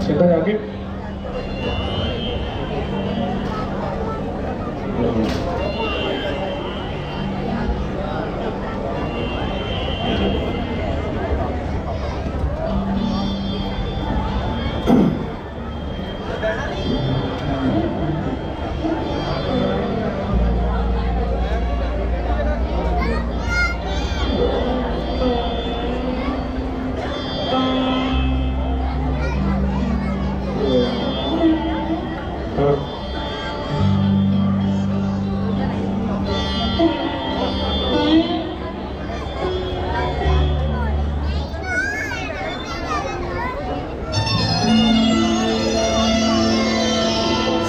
सीधा आगे।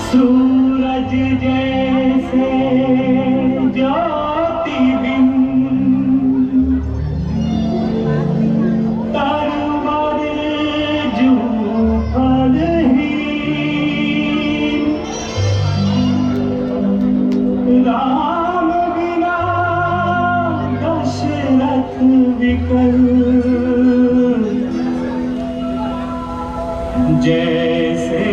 सूरज जैसे ज्योति बिन तरवर जू फलहीन, राम बिना दशरथ विकल, जैसे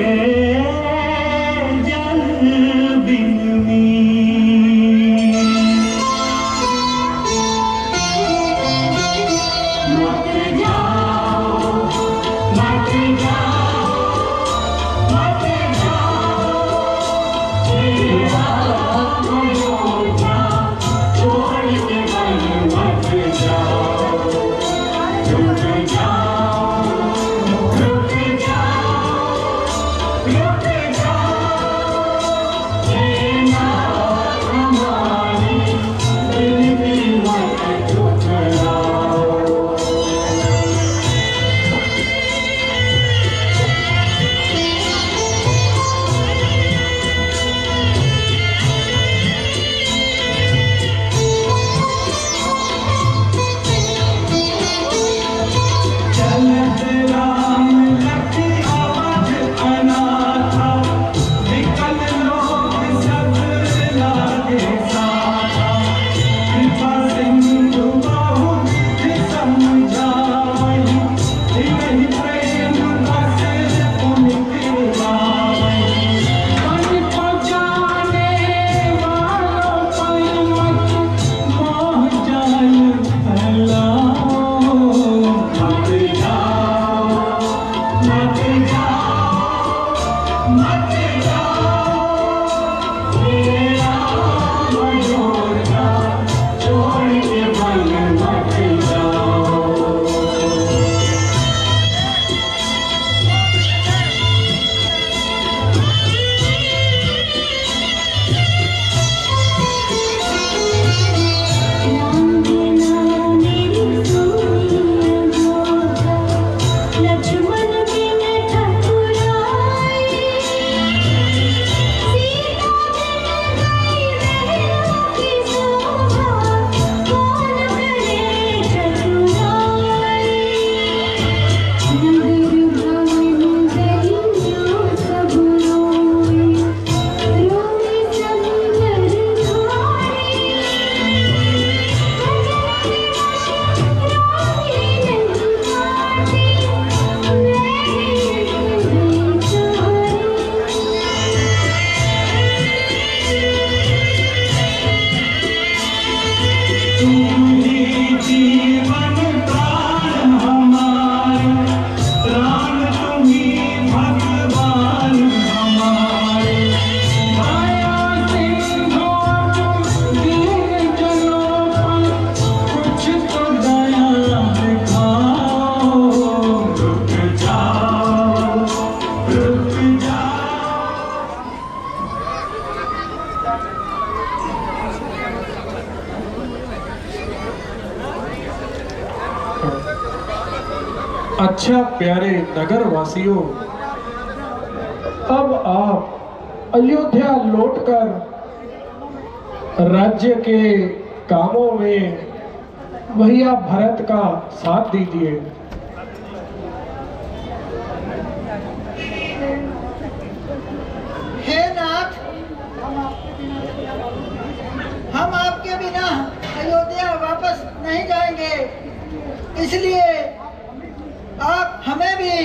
अच्छा प्यारे नगर वासियों, अब आप अयोध्या लौटकर राज्य के कामों में भैया भरत का साथ दीजिए। हे नाथ, हम आपके बिना अयोध्या वापस नहीं जाएंगे, इसलिए आप हमें भी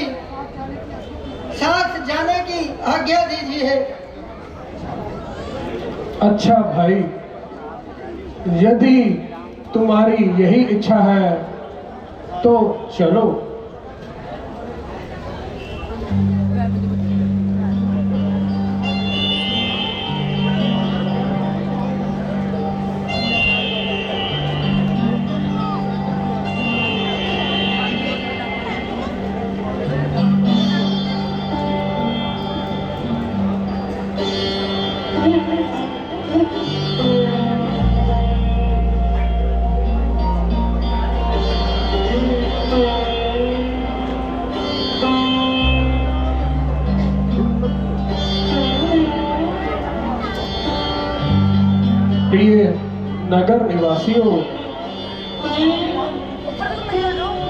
आज्ञा दीजिए। अच्छा भाई, यदि तुम्हारी यही इच्छा है तो चलो। प्रिय नगर निवासियों,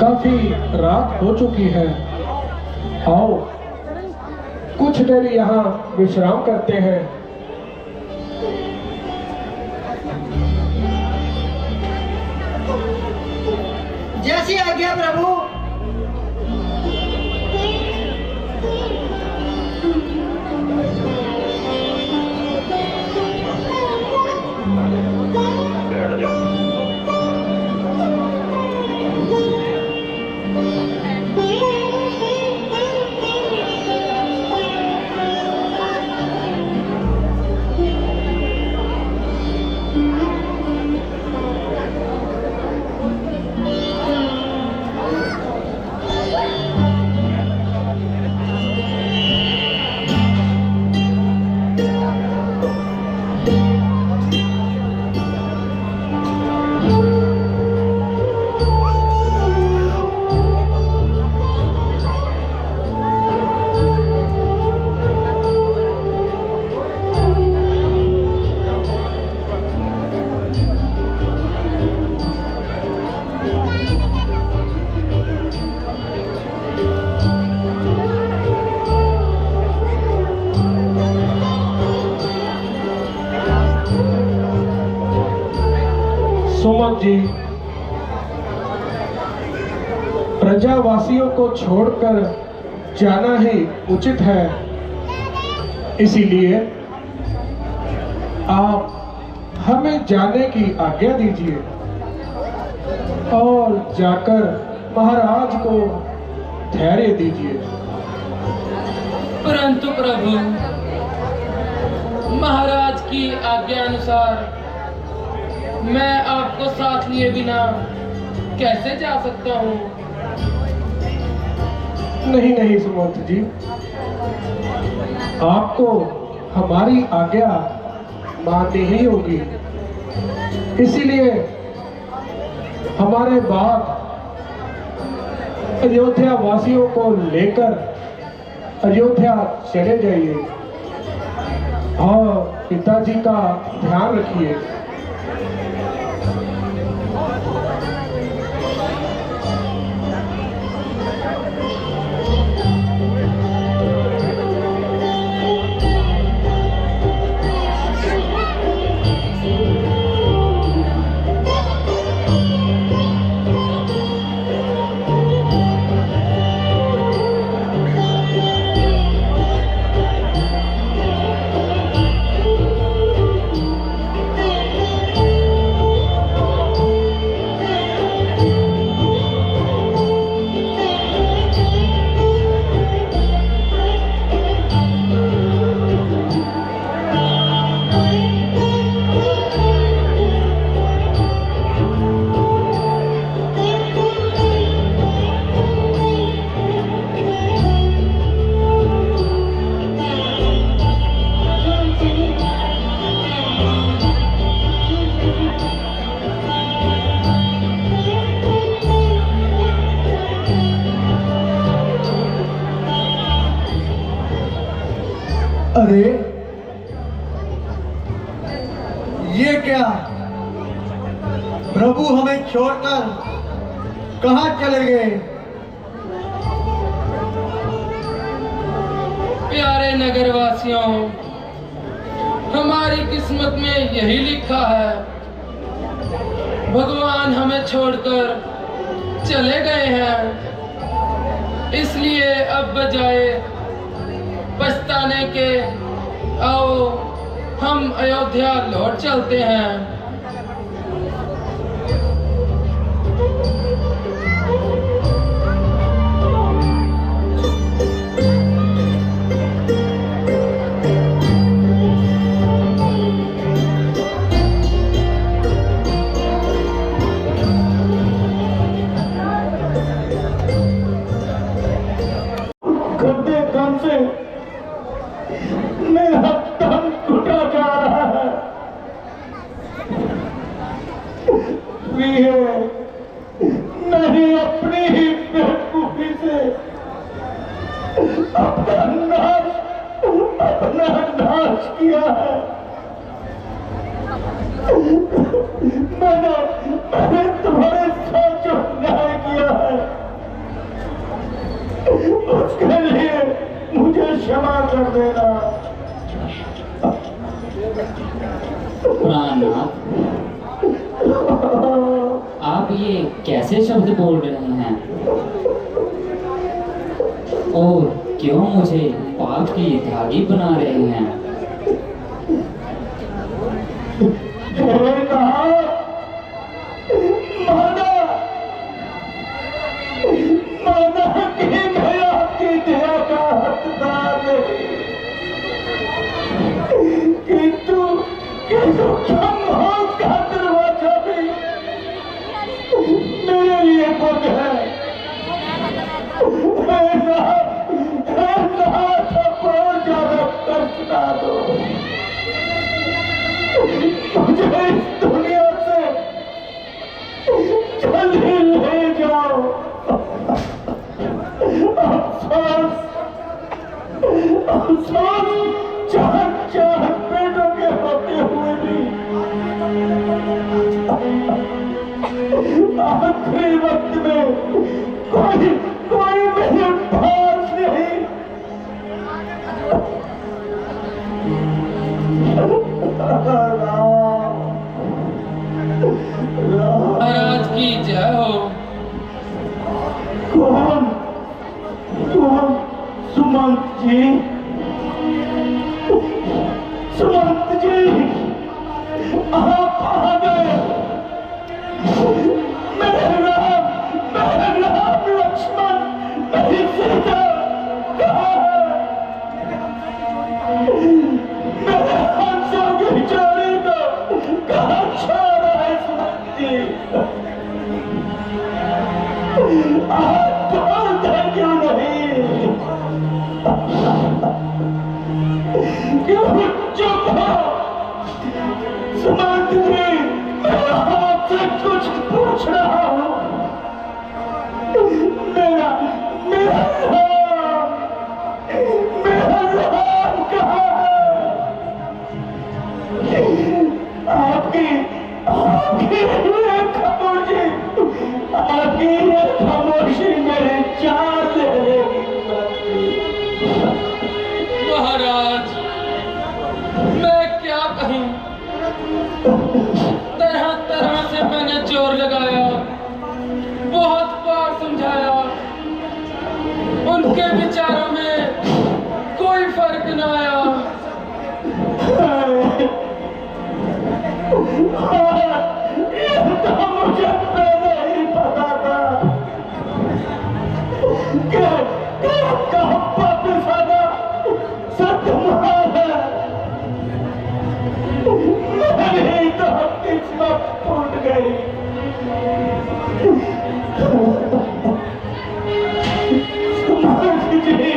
काफी रात हो चुकी है। आओ कुछ देर यहाँ विश्राम करते हैं। जैसी आज्ञा प्रभु। सुमन जी, प्रजावासियों को छोड़कर जाना ही उचित है, इसीलिए आप हमें जाने की आज्ञा दीजिए और जाकर महाराज को धैर्य दीजिए। परंतु प्रभु, महाराज की आज्ञा अनुसार मैं आपको साथ लिए बिना कैसे जा सकता हूँ? नहीं नहीं सुमंत जी, आपको हमारी आज्ञा माननी ही होगी। इसीलिए हमारे बाद अयोध्या वासियों को लेकर अयोध्या चले जाइए और पिताजी का ध्यान रखिए। अरे ये क्या, प्रभु हमें छोड़कर कहाँ चले गए? प्यारे नगरवासियों, हमारी किस्मत में यही लिखा है। भगवान हमें छोड़कर चले गए हैं, इसलिए अब बजाय पछता जाने के आओ हम अयोध्या लौट चलते हैं। गंदे काम से मेरा तन घुटा जा रहा है। नहीं अपनी ही बेवकूफी से अपना नाश किया है। मैंने तुम्हारे साथ जो न्याय किया है उसके लिए मुझे क्षमा कर देना। प्राणनाथ, आप ये कैसे शब्द बोल रहे हैं और क्यों मुझे पाप की त्यागी बना रहे हैं? माना कि मैं आपकी दया का हकदार नहीं, किंतु मौत का दरवाजा भी मेरे लिए बंद है। बहुत ज्यादा कष्ट ना दो, मुझे इस दुनिया से जल्दी ले जाओ। अफसोस चाह पेटों के होते हुए भी आखिरी वक्त में कोई मेरे पास नहीं। महाराज की जय हो। कौन सुमंत जी? सुमंत जी, आप आ गए। मेरे राम लक्ष्मण मेरी सीता कहाँ है? मेरे हंसों की जोड़ी को कहाँ छोड़ा है सुमंत जी? आप बोलते क्यों नहीं? क्यों चुप हो? सुमंत जी, मैं आपसे कुछ पूछ रहा हूँ। मेरा राम कहाँ है? आपकी ये खामोशी मेरे जान ले लेगी। महाराज, मैं क्या कहूँ, तरह तरह से मैंने जोर लगाया, बहुत बार समझाया, उनके विचारों में कोई फर्क न आया। ये तो मुझे पहले ही पता था कि आपका पाकिस्तान सतमाल है। मेरी तो किस्मत फूट गई। सुमंत जी,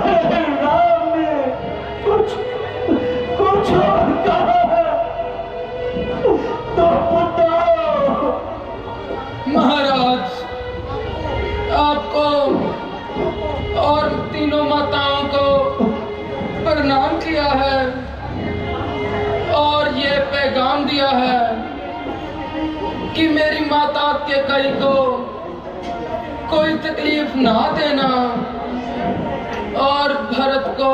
अगर राम ने कुछ और कहा है तो बताओ। महाराज, आपको और तीनों माताओं को प्रणाम किया है और ये पैगाम दिया है कि मेरी माता के कई को कोई तकलीफ ना देना और भरत को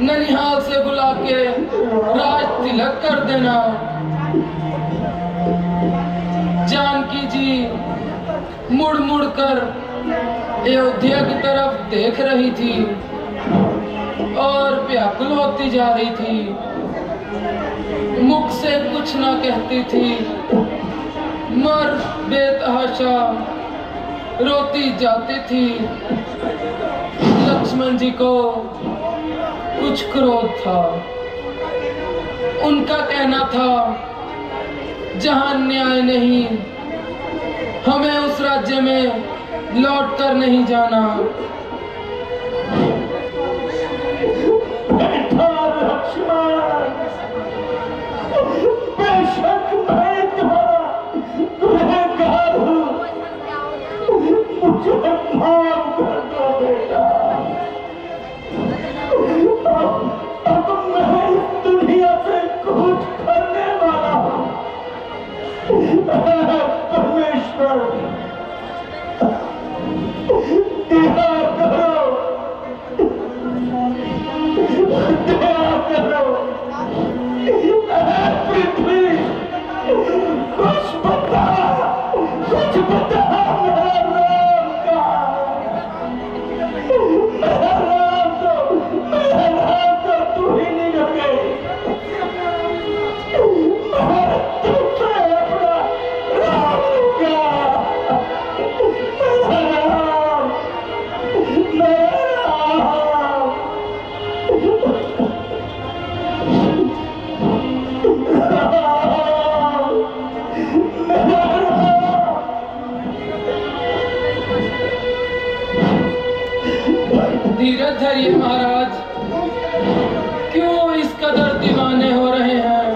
ननिहाल से बुला के राज तिलक कर देना। जानकी जी मुड़ मुड़ कर अयोध्या की तरफ देख रही थी और व्याकुल होती जा रही थी। मुख से कुछ ना कहती थी, मर बेतहाशा रोती जाती थी। लक्ष्मण जी को कुछ क्रोध था। उनका कहना था, जहां न्याय नहीं, हमें उस राज्य में लौट कर नहीं जाना। बेशक मैं तुम्हारा गुनहगार हूँ, मुझे माफ कर दो बेटा। अब मैं इस दुनिया से कुछ करने वाला हूँ। परमेश्वर दया करो, दया करो। पृथ्वी कुछ बता मेरा राम का। मेरा राम तो तू ही निकल गई। मैं तुझसे अपना राम लूंगा। मेरा राम, मेरा राम। धीरज धरिए महाराज, क्यों इस कदर दीवाने हो रहे हैं?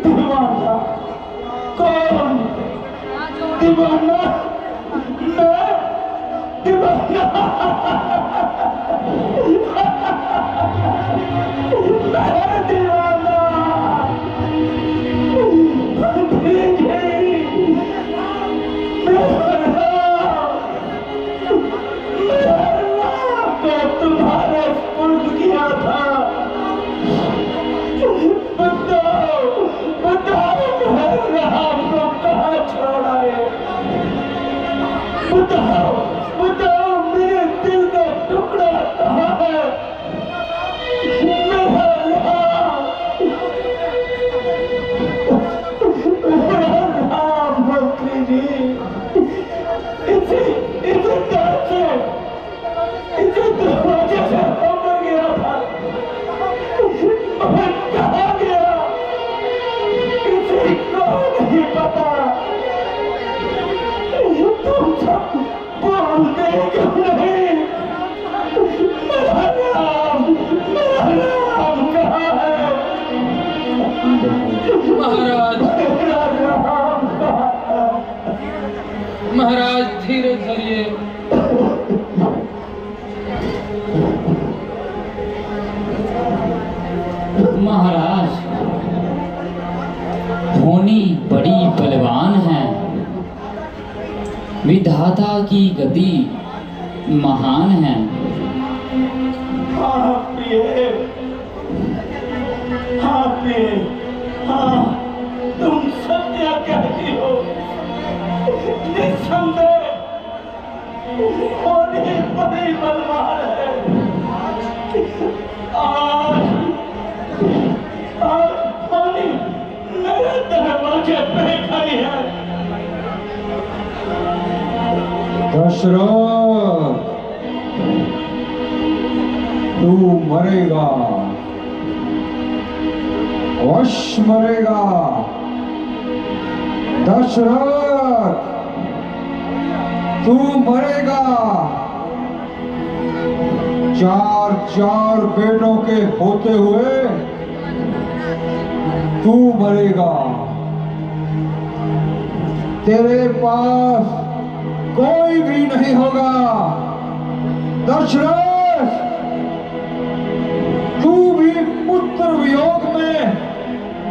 दीवाना? कौन दीवाना? मैं दीवाना? मैं दीवाना? तुम्हारे स्पुर्द किया था। बताओ मेरे राम को कहाँ छोड़ा है? बताओ मेरे दिल का टुकड़ा कहाँ है? मेरा राम मंत्री जी, इसे कैसे इसे दरवाजे से होकर गया था। मैं कहाँ गया किसी को नहीं पता। तुम सब बोलते क्यों नहीं? मेरा राम कहाँ है? महाराज, मेरा राम कहाँ है? महाराज धीरज धरिए। महाराज, धोनी बड़ी बलवान है। विधाता की गति महान है। हाँ प्रिय, हाँ प्रिय, हाँ तुम सत्य कहती हो। निस्संदेह धोनी बड़ी बलवान है। आज धोनी मेरे दरवाजे पे खड़ी है। दशरथ, तू मरेगा, अवश्य मरेगा। दशरथ, तू मरेगा। चार बेटों के होते हुए तू मरेगा। तेरे पास कोई भी नहीं होगा। दशरथ, तू भी पुत्र वियोग में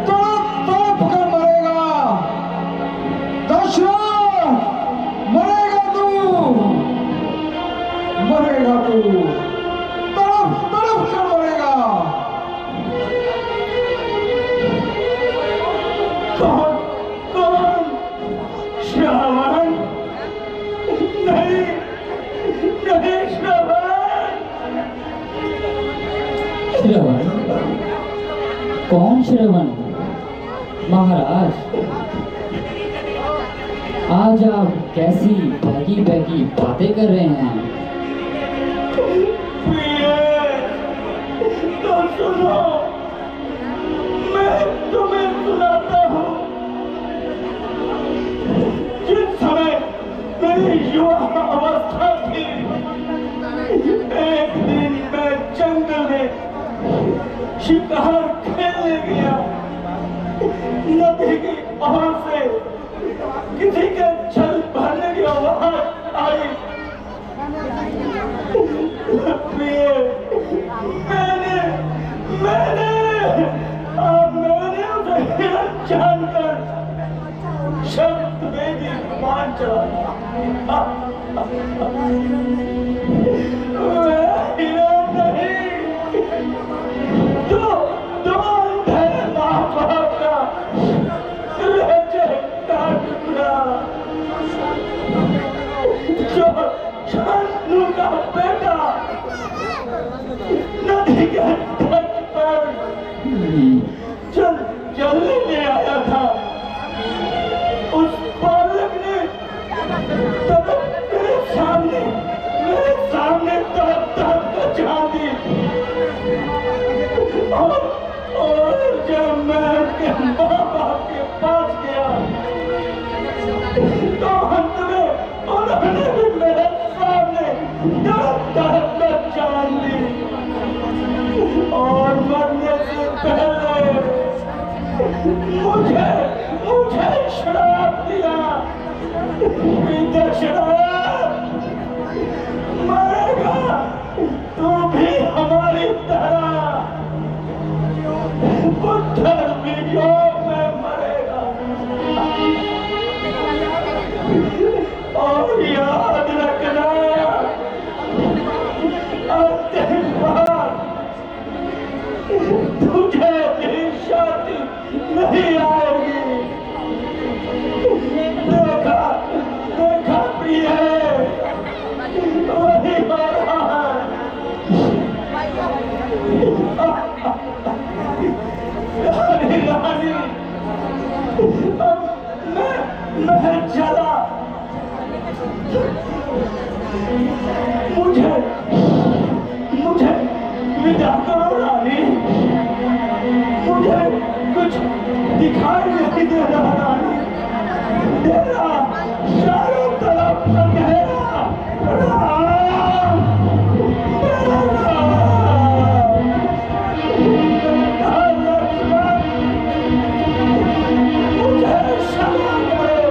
तड़प कर मरेगा। दशरथ, मरेगा तू, तड़प कर मरेगा। कौन? श्रावण? नहीं, कौन श्रवण? महाराज, आज आप कैसी बहकी बहकी बातें कर रहे हैं? तो सुनो, मैं तुम्हें सुनाता हूँ। जिस समय मेरी युवा अवस्था थी, एक दिन मैं जंगल में शिकार खेलने गया। नदी की ओर से किसी के जल भरने की आवाज आई। मैंने उसे जानकर शब्द वेदी मान चला। तो अंधे माँ बाप का लहजे काटना, जो शांतनु का बेटा नदी के तट पर जल्दी ले आया था। उस बालक ने तब मेरे सामने तड़प झाड़ दी। और जब मैं उसके माँ बाप के पास गया तो अंत में उन्होंने भी मेरे सामने तड़प जान दी। और मरने से पहले मुझे श्राप दिया। श्राप मरेगा तू भी हमारी तरह पुत्र वियोग में मरेगा। और याद रखना, अंतिम बार तुझे भी शादी नहीं आएगी। देखा प्रिय, वही हो रहा है। रानी, मैं चला। मुझे विदा करो रानी। मुझे कुछ दिखाई नहीं दे रहा रानी। तेरा चारों तरफ अंधेरा। राम, मुझे क्षमा करो।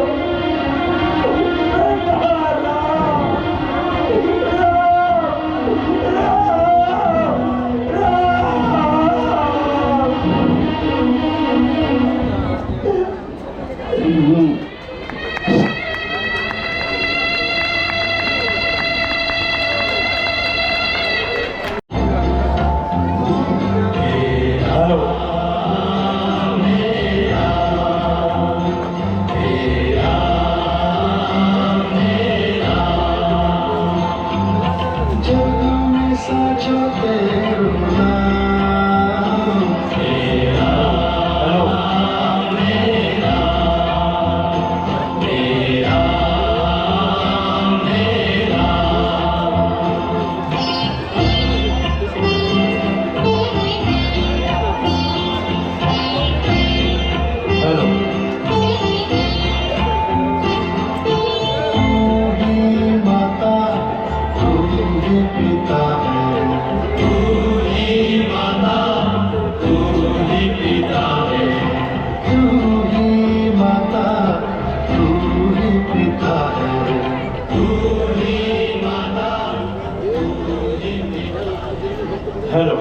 हेलो।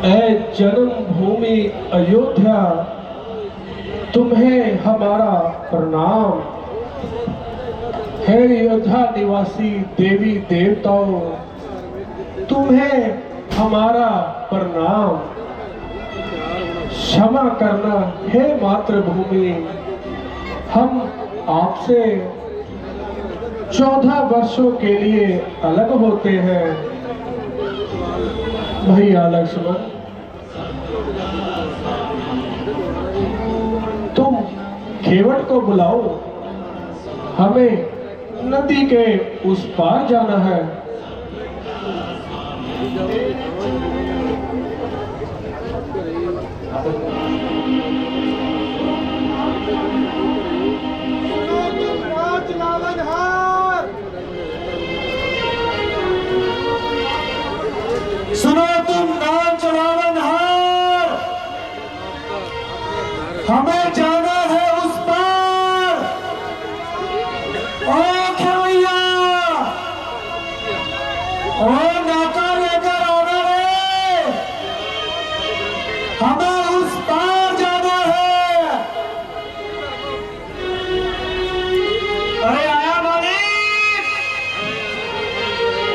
ऐ जन्मभूमि अयोध्या, तुम्हें हमारा प्रणाम। हे अयोध्या निवासी देवी देवताओं, तुम्हें हमारा प्रणाम। क्षमा करना हे मातृभूमि, हम आपसे 14 वर्षों के लिए अलग होते हैं। भैया लक्ष्मण, तुम खेवट को बुलाओ, हमें नदी के उस पार जाना है। सुनो तुम नाम चलावनहार, हमें जाना है उस पार। ओ खेवैया, ओ नाका लेकर आना रे, हमें उस पार जाना है। अरे आया मालिक,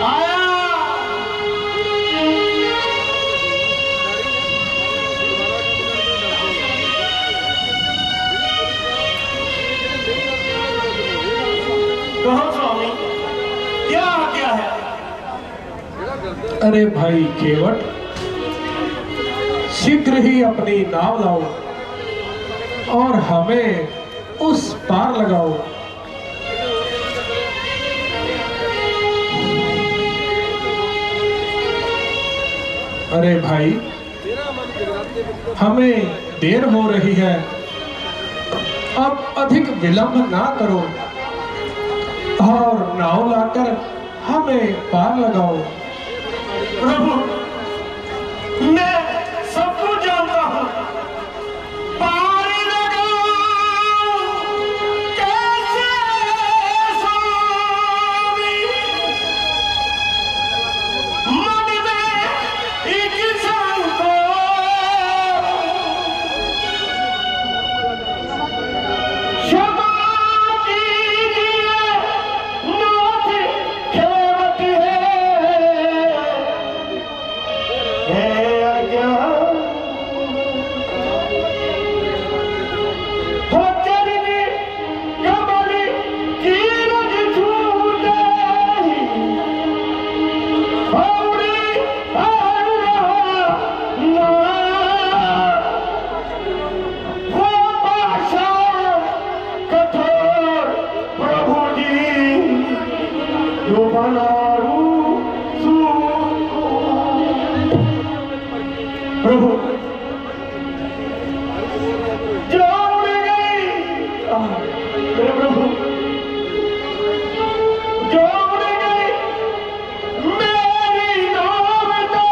आया। कहो स्वामी, क्या आज्ञा है? अरे भाई केवट, शीघ्र ही अपनी नाव लाओ और हमें उस पार लगाओ। अरे भाई, हमें देर हो रही है, अब अधिक विलंब ना करो और नाव लाकर हमें पार लगाओ। प्रभु, मैं सब कुछ जानता हूँ, पार लगाओ कैसे स्वामी? मन में एक संकोच, क्षमा कीजिए नाथ खेवट है अज्ञान। हो चरनी कमली कीरज छूटे हौड़ी ना, वो भाषा कठोर प्रभु जी जो बनारू प्रभु जो उड़ गई, मेरे प्रभु जो उड़ गई मेरी नाव तो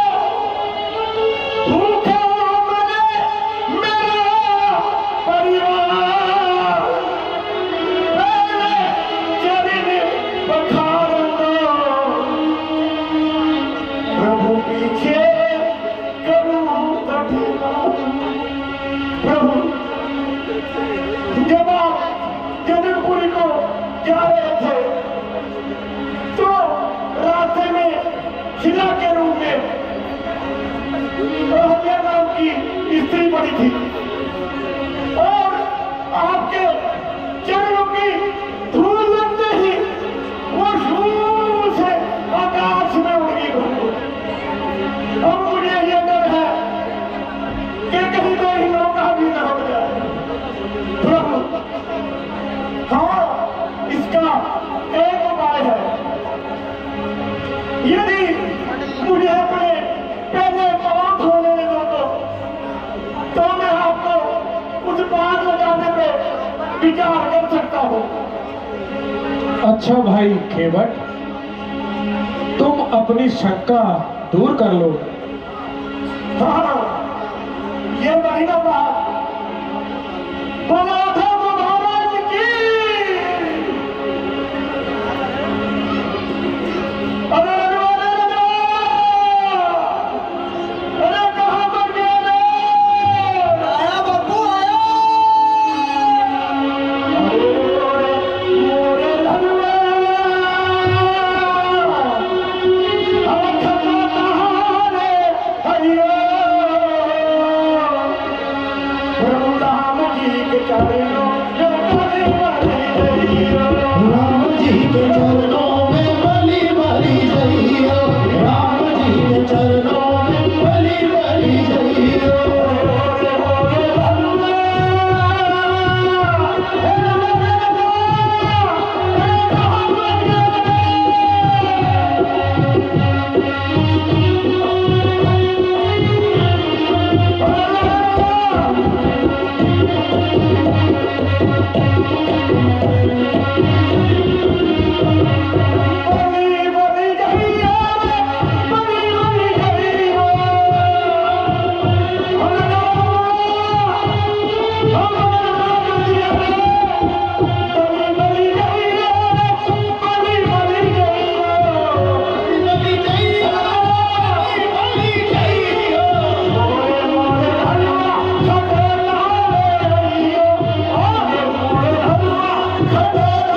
भूखा मरे मेरा परिवार। पहले चरण पखार दो प्रभु, पीछे प्रभु। जब आप जनकपुरी को जा रहे थे तो रास्ते में शिला के रूप में अहल्या नाम की स्त्री पड़ी थी और आपके चरणों की धूल लगते ही वो धूल से आकाश में उड़ गई। अब मुझे ये डर है कि कहीं मेरी नौका भी न हो जाए। प्रभु, हाँ, इसका एक उपाय है। यदि मुझे अपने पहले पांव धोने दो तो मैं आपको उस पार लगाने पे विचार कर सकता हूँ। अच्छा भाई खेवट, तुम अपनी शंका दूर कर लो। हाँ, ये महीना बात बोला था महाराज की। अरे अरे कहाँ पर गया रे? आया बापू, आया। मोरे धनवा आँख का कहारे हरियो प्रभु राम जी के चरणों Yeah.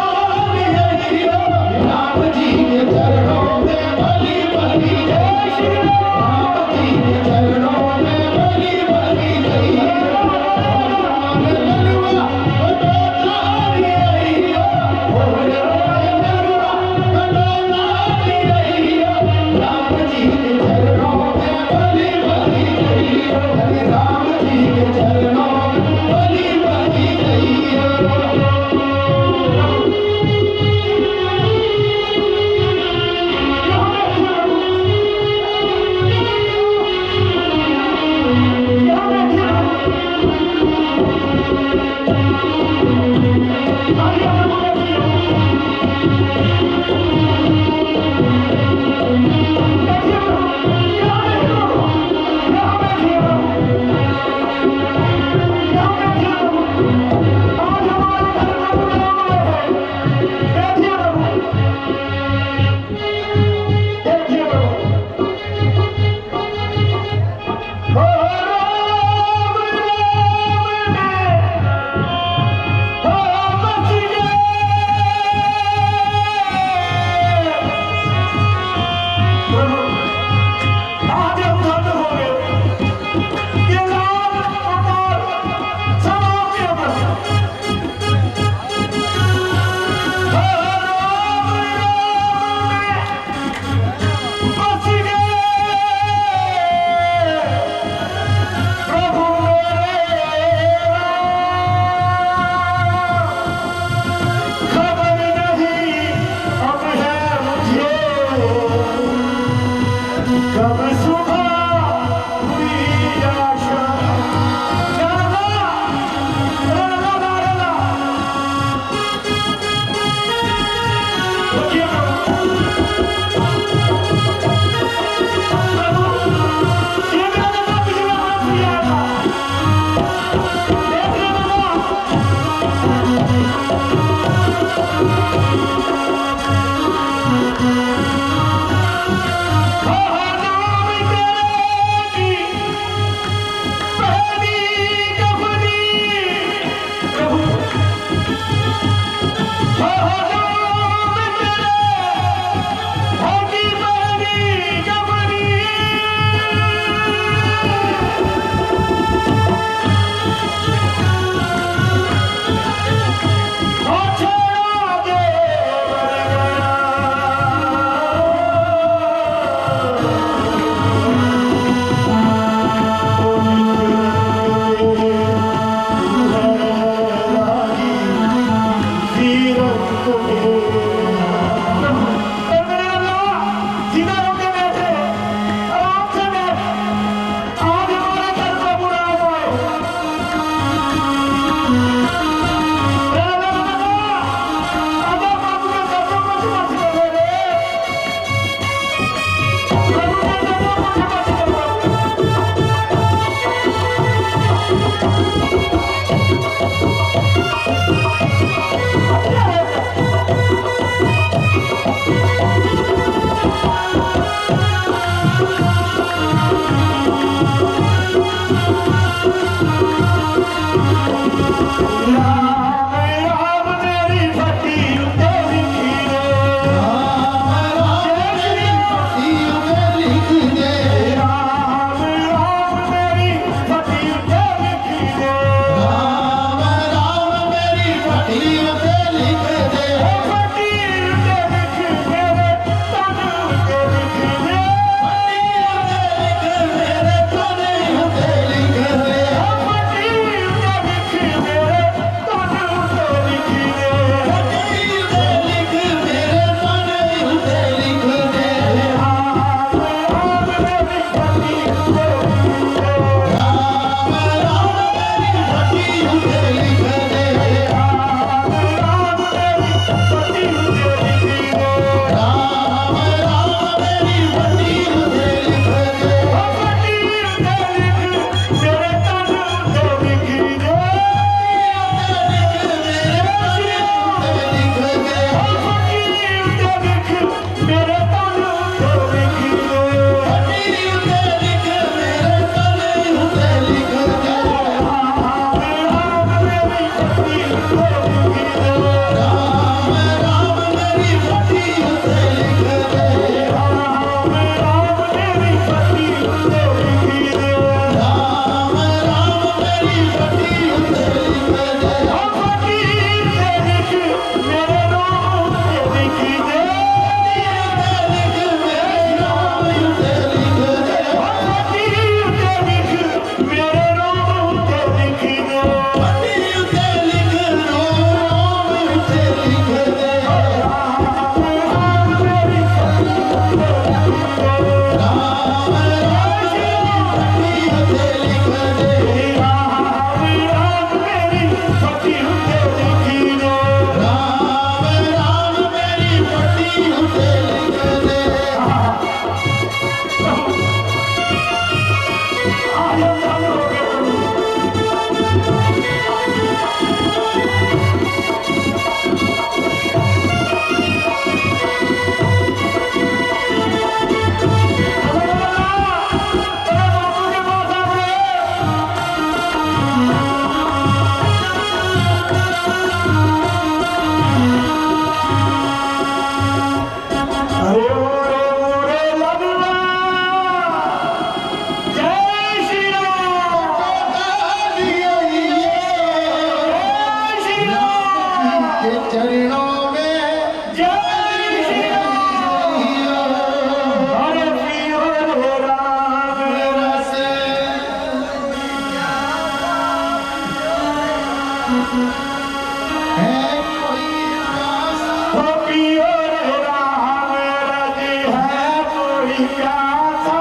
पियो रे राम रज है कोई प्यासा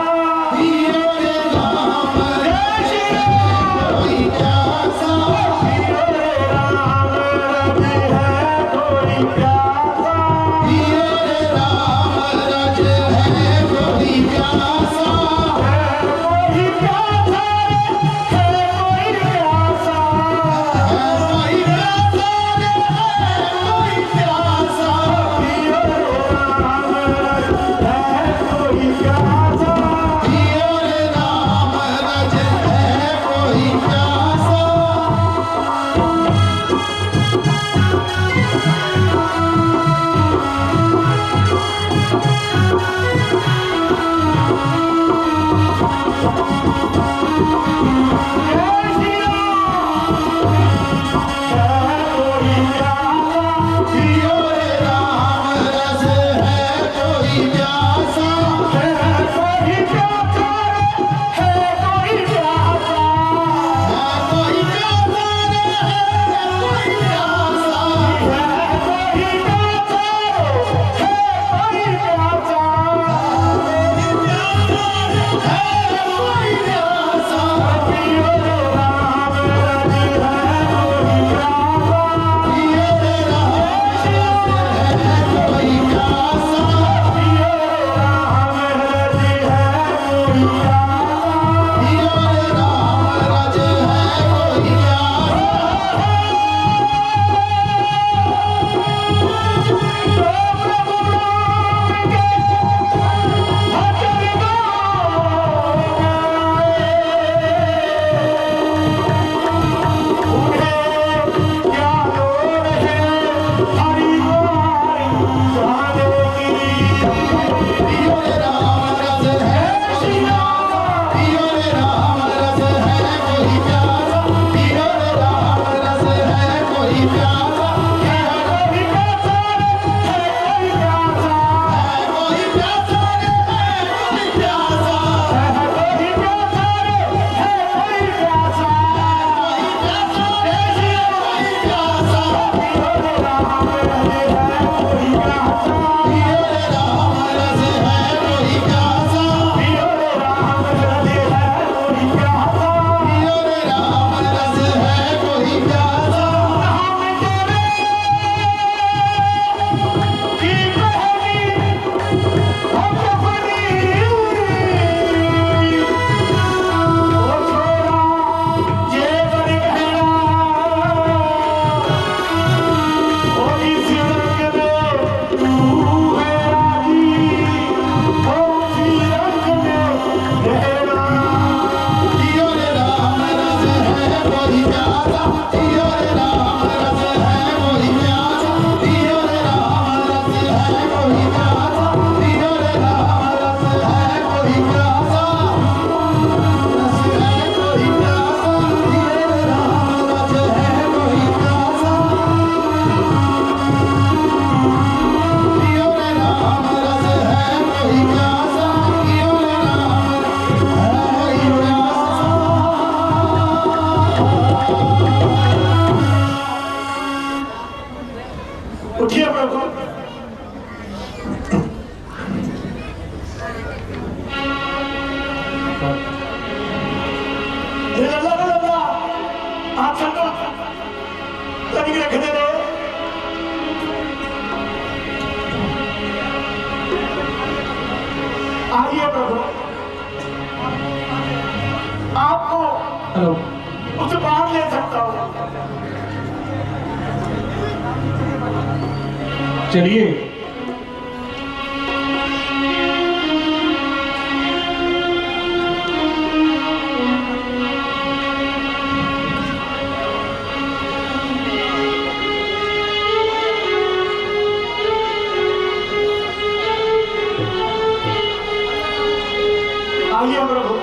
पियो रे राम रज है कोई प्यासा पियो रे राम रज है कोई प्यासा पियो रे राम रज है कोई प्यासा कोई प्यासा है कोई प्यासा कोई प्यासा कोई प्यासा पियो रे राम रज है कोई प्यासा पियो रे राम रज है कोई प्यासा उठिए प्रभु आप संतो तनिक रख दे रहे आइए प्रभु आपको हेलो उस बाहर ले सकता हूँ चलिए आइए प्रभु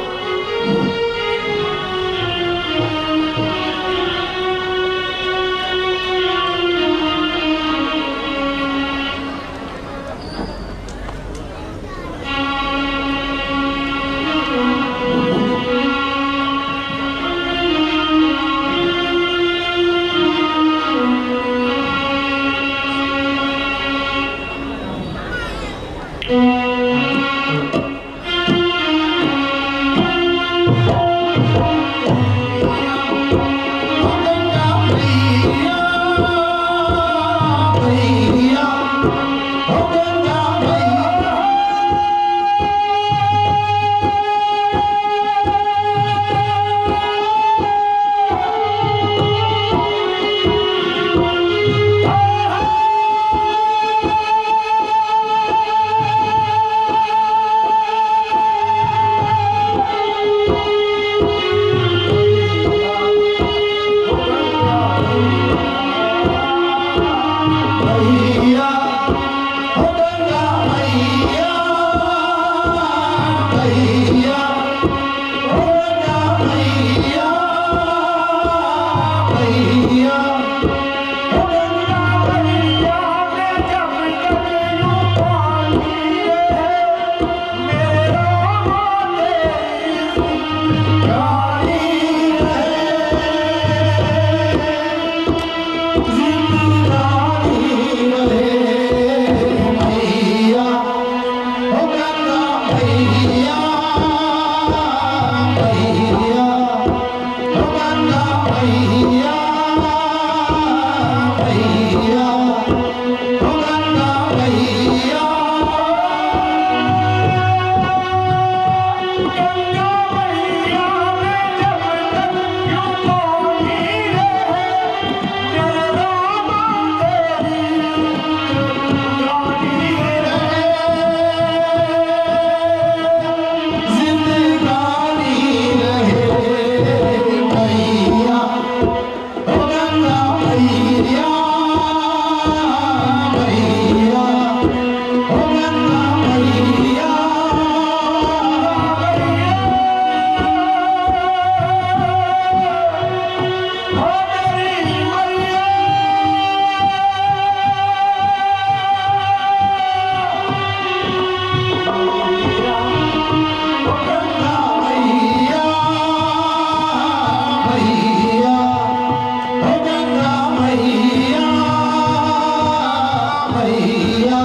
मैया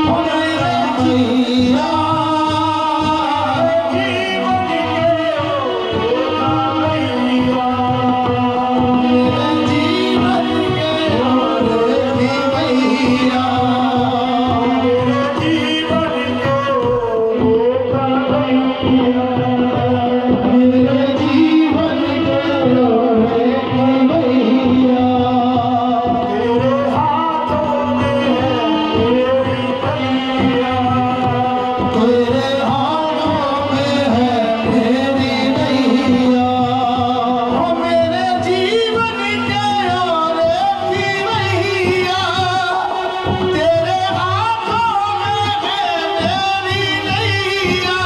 हो गंगा मैया जीवन के होता मैया मेरे जीवन के होती मैया मेरे जीवन के होता मैया मेरे जीवन के होती मैया तेरे हाथों में है मेरी नैया तेरे हाथों में है मेरी नैया ओ मेरे जीवन के ओरे की मैया तेरे हाथों में है मेरी नैया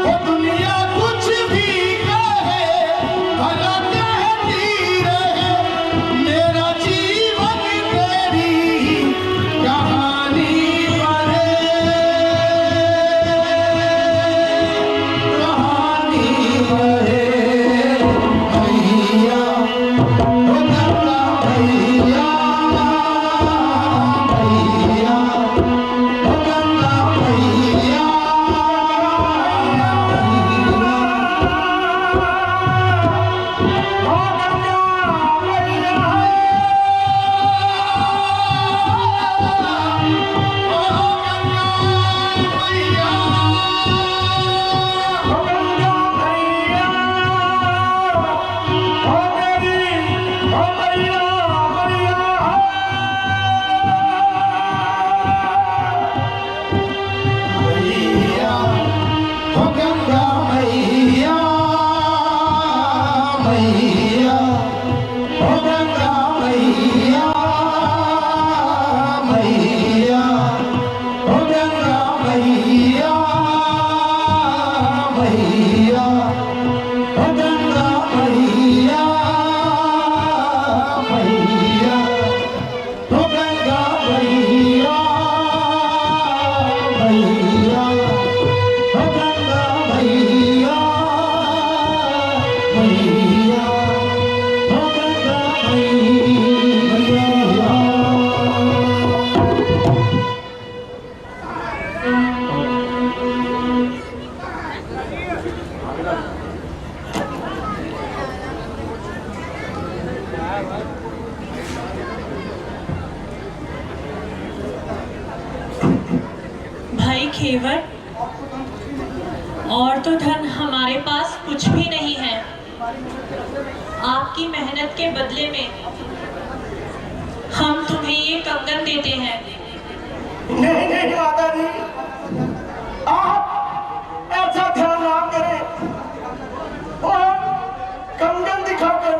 ओ दुनिया कुछ भी कहे भला कहती रहे मेरा जीवन तेरी कहानी बने कहानी रहे मैया ओ गंगा मैया मैया ओ गंगा मैया मैया हो गंगा मैया मैया हो गंगा मैया मैया हो गंगा मैया मैया हो गंगा मैया मैया हो गंगा मैया मैया हो गंगा मैया मैया हो गंगा मैया भाई खेवर, और तो धन हमारे पास कुछ भी नहीं है। आपकी मेहनत के बदले में हम तुम्हें ये कंगन देते हैं। नहीं नहीं माता जी, आप ऐसा ध्यान ना करें और कंगन दिखाकर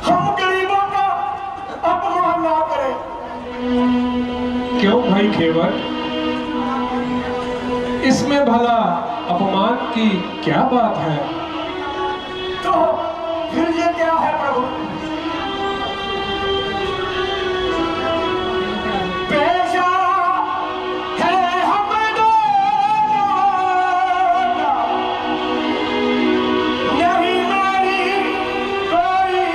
हम गरीबों का अपमान ना करें। क्यों भाई खेवर, इसमें भला अपमान की क्या बात है? तो फिर ये क्या है प्रभु? पेशा है हम दोनों का, नहीं मेरी कोई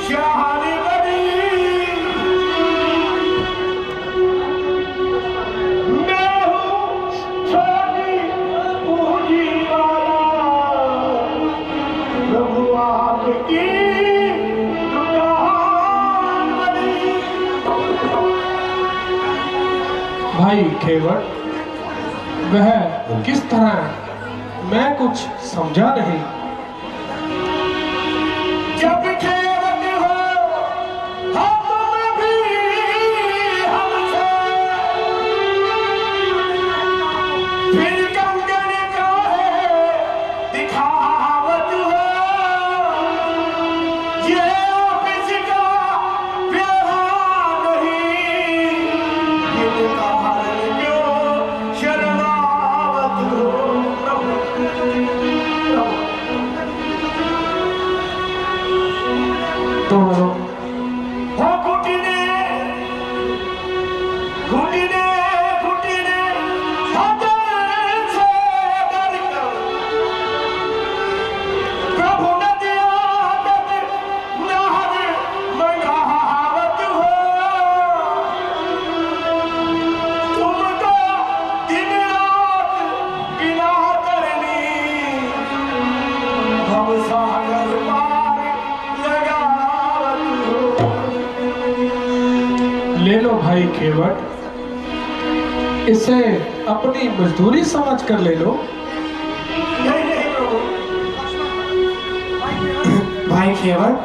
शान बड़ी, मैं हूँ छोटी पूंजी वाला, प्रभु आपकी दुकान बड़ी। भाई खेवर, वह किस तरह? मैं कुछ समझा नहीं। जब खेवत हो तुम भी हमसे, फिर कंगन का है दिखावत हो, ये ऑफिस का व्यवहार नहीं, इनका हर क्यों शर्मावत हो। तो हो घुटने घुटने घुटने हदर से डरकर, प्रभु न दिया नहर मंगावत हो, लो भाई केवट, इसे अपनी मजदूरी समझ कर ले लो। नहीं नहीं प्रभु। भाई केवट,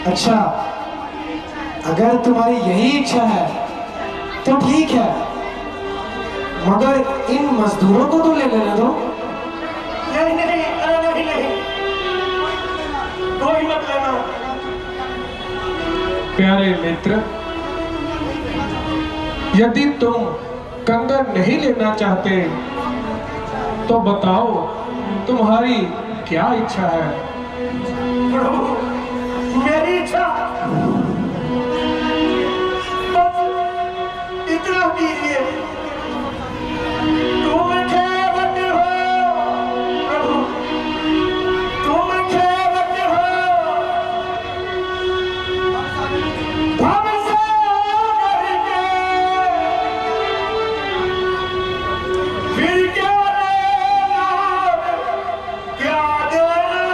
अच्छा अगर तुम्हारी यही इच्छा है तो ठीक है, मगर इन मजदूरों को तो ले लेने दो। नहीं नहीं, अरे नहीं नहीं, कोई मत लेना। प्यारे मित्र, यदि तुम कंगन नहीं लेना चाहते तो बताओ तुम्हारी क्या इच्छा है? प्रभु, मेरी इच्छा बस इतना कीजिए, तुम केवट हो प्रभु, तुम केवट हो, हमसे करके फिर क्या लेना, क्या देना।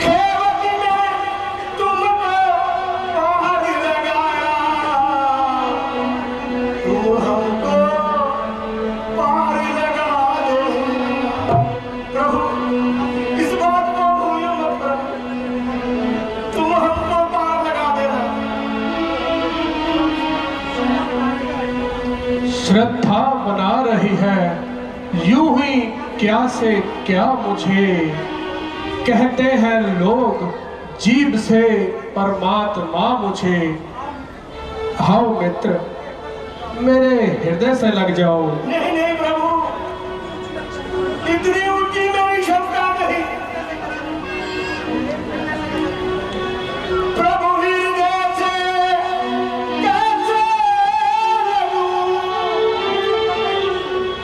केवट ने तुमको बाहर लगाया, तुम हमको पार लगा दो। प्रभु, इस बात को भूलियो मत प्रभु, तुम हमको पार लगा देना। श्रद्धा बना रही है यूं ही क्या से क्या मुझे, कहते हैं लोग जीभ से परमात्मा मुझे। आओ मित्र, मेरे हृदय से लग जाओ। नहीं नहीं प्रभु, इतनी ऊंची मेरी क्षमता नहीं। प्रभु हृदय से कैसे लगूं?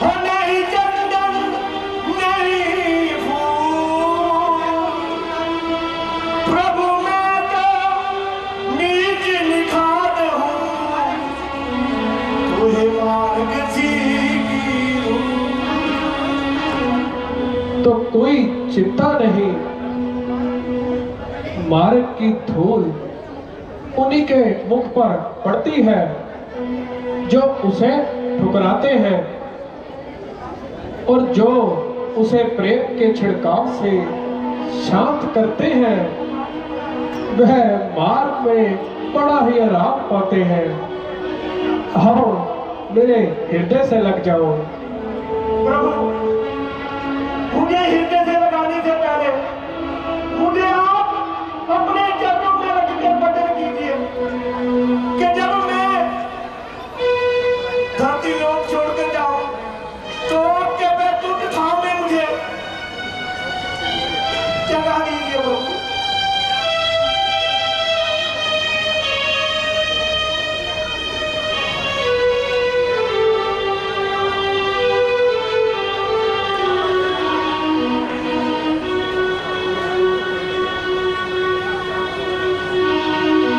हो नहीं चंदन नहीं फूल, प्रभु मैं तो नीच निखात हूँ, तुहे मार्ग सीखी। तो कोई चिंता नहीं, मार्ग की धूल उन्हीं के मुख पर पड़ती है जो उसे ठुकराते हैं, और जो उसे प्रेम के छिड़काव से शांत करते हैं वह मार्ग में बड़ा ही आराम पाते हैं। आओ मेरे हृदय से लग जाओ। प्रभु, मुझे हृदय से लगाने से पहले मुझे आप अपने चरणों में रख के वचन कीजिए कि जब मैं धरती लोक छोड़कर जाऊं तो आपके वैकुंठ धाम में मुझे जगह दीजिए प्रभु।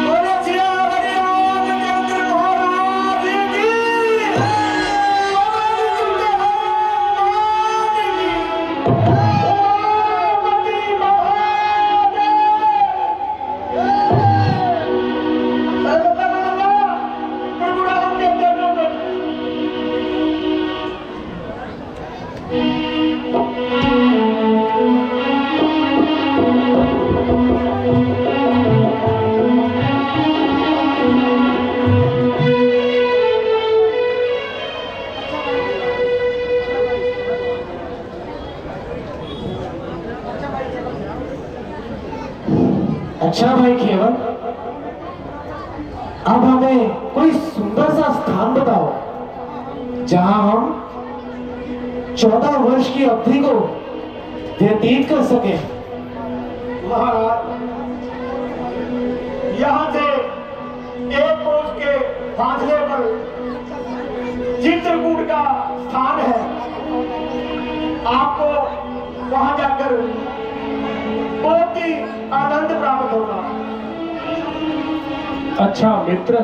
बोलो श्री रामचंद्र महाराज की, बोलो सुंदर की, भगवती महादेव। प्रभु राम के चरणों में अच्छा भाई केवट, अब हमें कोई सुंदर सा स्थान बताओ जहां हम 14 वर्ष की अवधि को व्यतीत कर सके। महाराज, यहाँ से एक कोस के फासले पर चित्रकूट का स्थान है, आपको वहां जाकर बहुत ही आनंद प्राप्त होगा। अच्छा मित्र,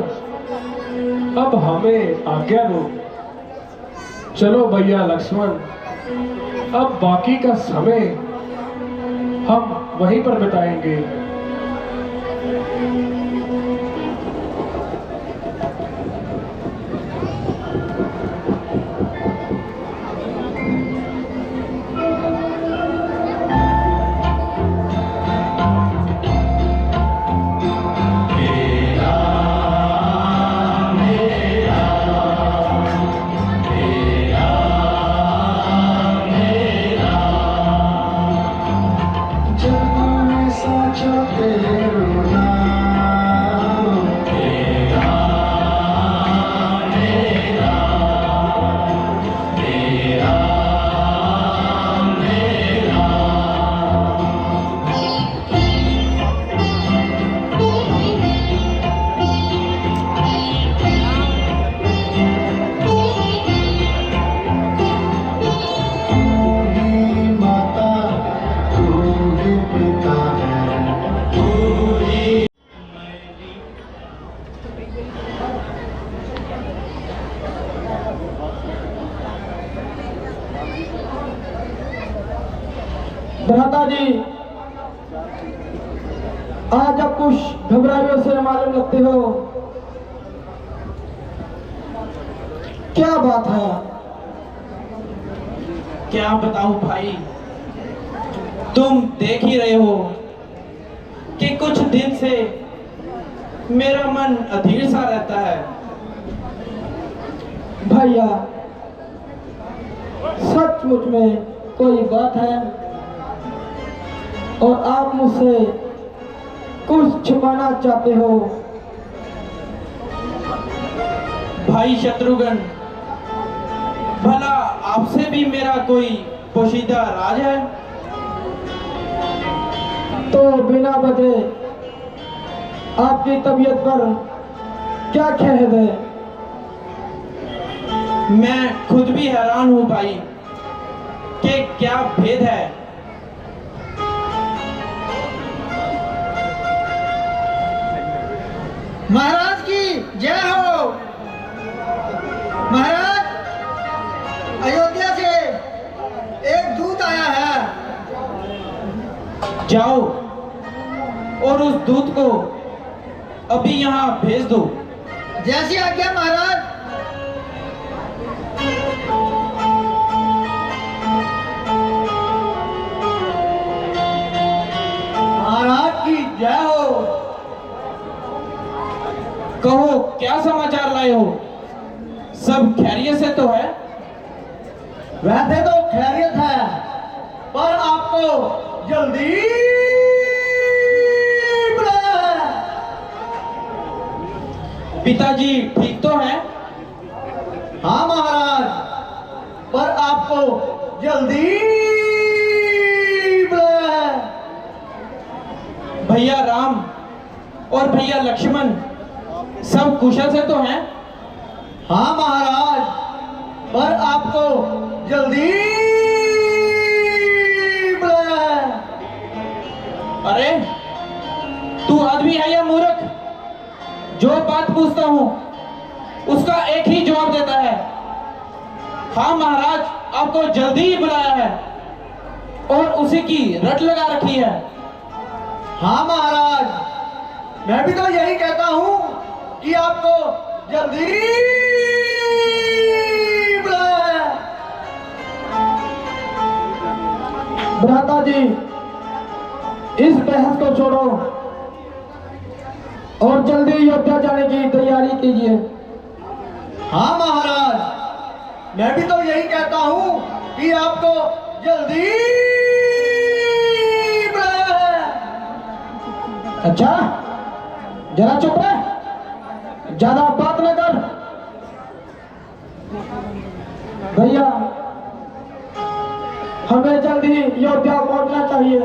अब हमें आज्ञा दो। चलो भैया लक्ष्मण, अब बाकी का समय हम वहीं पर बिताएंगे। भ्राता जी, आज आप कुछ घबराए हुए से मालूम लगते हो, क्या बात है? क्या बताऊं भाई, तुम देख ही रहे हो कि कुछ दिन से मेरा मन अधीर सा रहता है। भैया, सचमुच में कोई बात है और आप मुझसे कुछ छिपाना चाहते हो? भाई शत्रुघ्न, भला आपसे भी मेरा कोई पोशीदा राज है? तो बिना वजह आपकी तबीयत पर क्या खेद है? मैं खुद भी हैरान हूं भाई कि क्या भेद है। महाराज की जय हो। महाराज, अयोध्या से एक दूत आया है। जाओ और उस दूत को अभी यहाँ भेज दो। जैसी आज्ञा महाराज। महाराज की जय हो। कहो, क्या समाचार लाए हो? सब खैरियत से तो है? वैसे तो खैरियत है, पर आपको जल्दी बुलाया है। पिताजी ठीक तो हैं? हाँ महाराज, पर आपको जल्दी बुलाया है। भैया राम और भैया लक्ष्मण सब कुशल से तो हैं? हाँ महाराज, पर आपको जल्दी बुलाया है। अरे तू आदमी है या मूर्ख? जो बात पूछता हूं उसका एक ही जवाब देता है। हाँ महाराज, आपको जल्दी ही बुलाया है और उसी की रट लगा रखी है। हाँ महाराज, मैं भी तो यही कहता हूँ कि आपको जल्दी बुलाया है। भ्राता जी, इस बहस को छोड़ो और जल्दी अयोध्या जाने की तैयारी कीजिए। हाँ महाराज, मैं भी तो यही कहता हूँ कि आपको जल्दी बुलाया है। अच्छा, जरा चुप रह, ज्यादा बात न कर। भैया, हमें जल्दी अयोध्या पहुंचना चाहिए।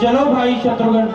चलो भाई शत्रुघ्न।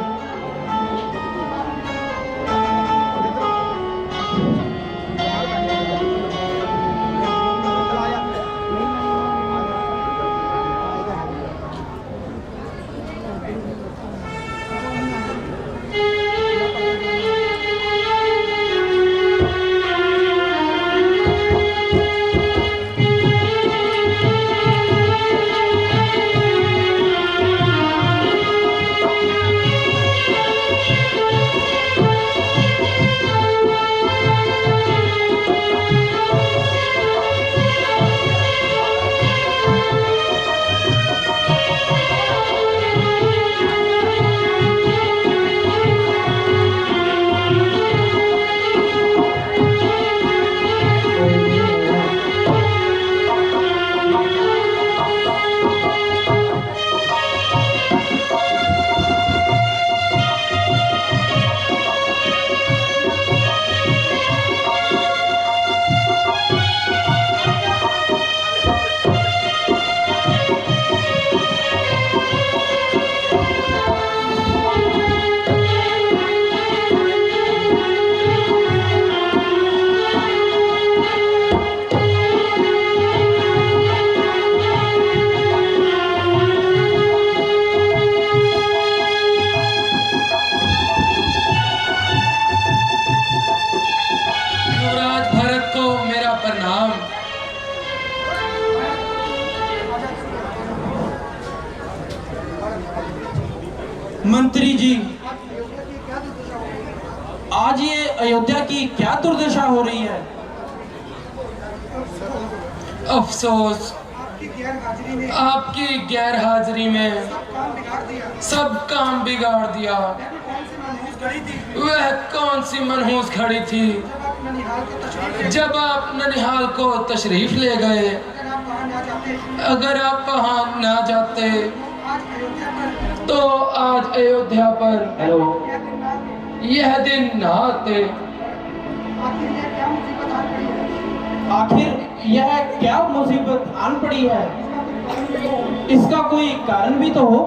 जी, आज ये अयोध्या की क्या दुर्दशा हो रही है? अफसोस, आपकी गैर हाजिरी में सब काम बिगाड़ दिया। वह कौन सी मनहूस घड़ी थी जब आप ननिहाल को तशरीफ ले गए। अगर आप वहां ना जाते तो आज अयोध्या पर यह दिन ना आते। आखिर यह क्या मुसीबत आन पड़ी है? इसका कोई कारण भी तो हो।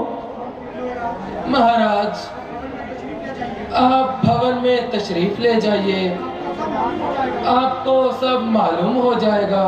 महाराज, आप भवन में तशरीफ ले जाइए, आपको सब मालूम हो जाएगा।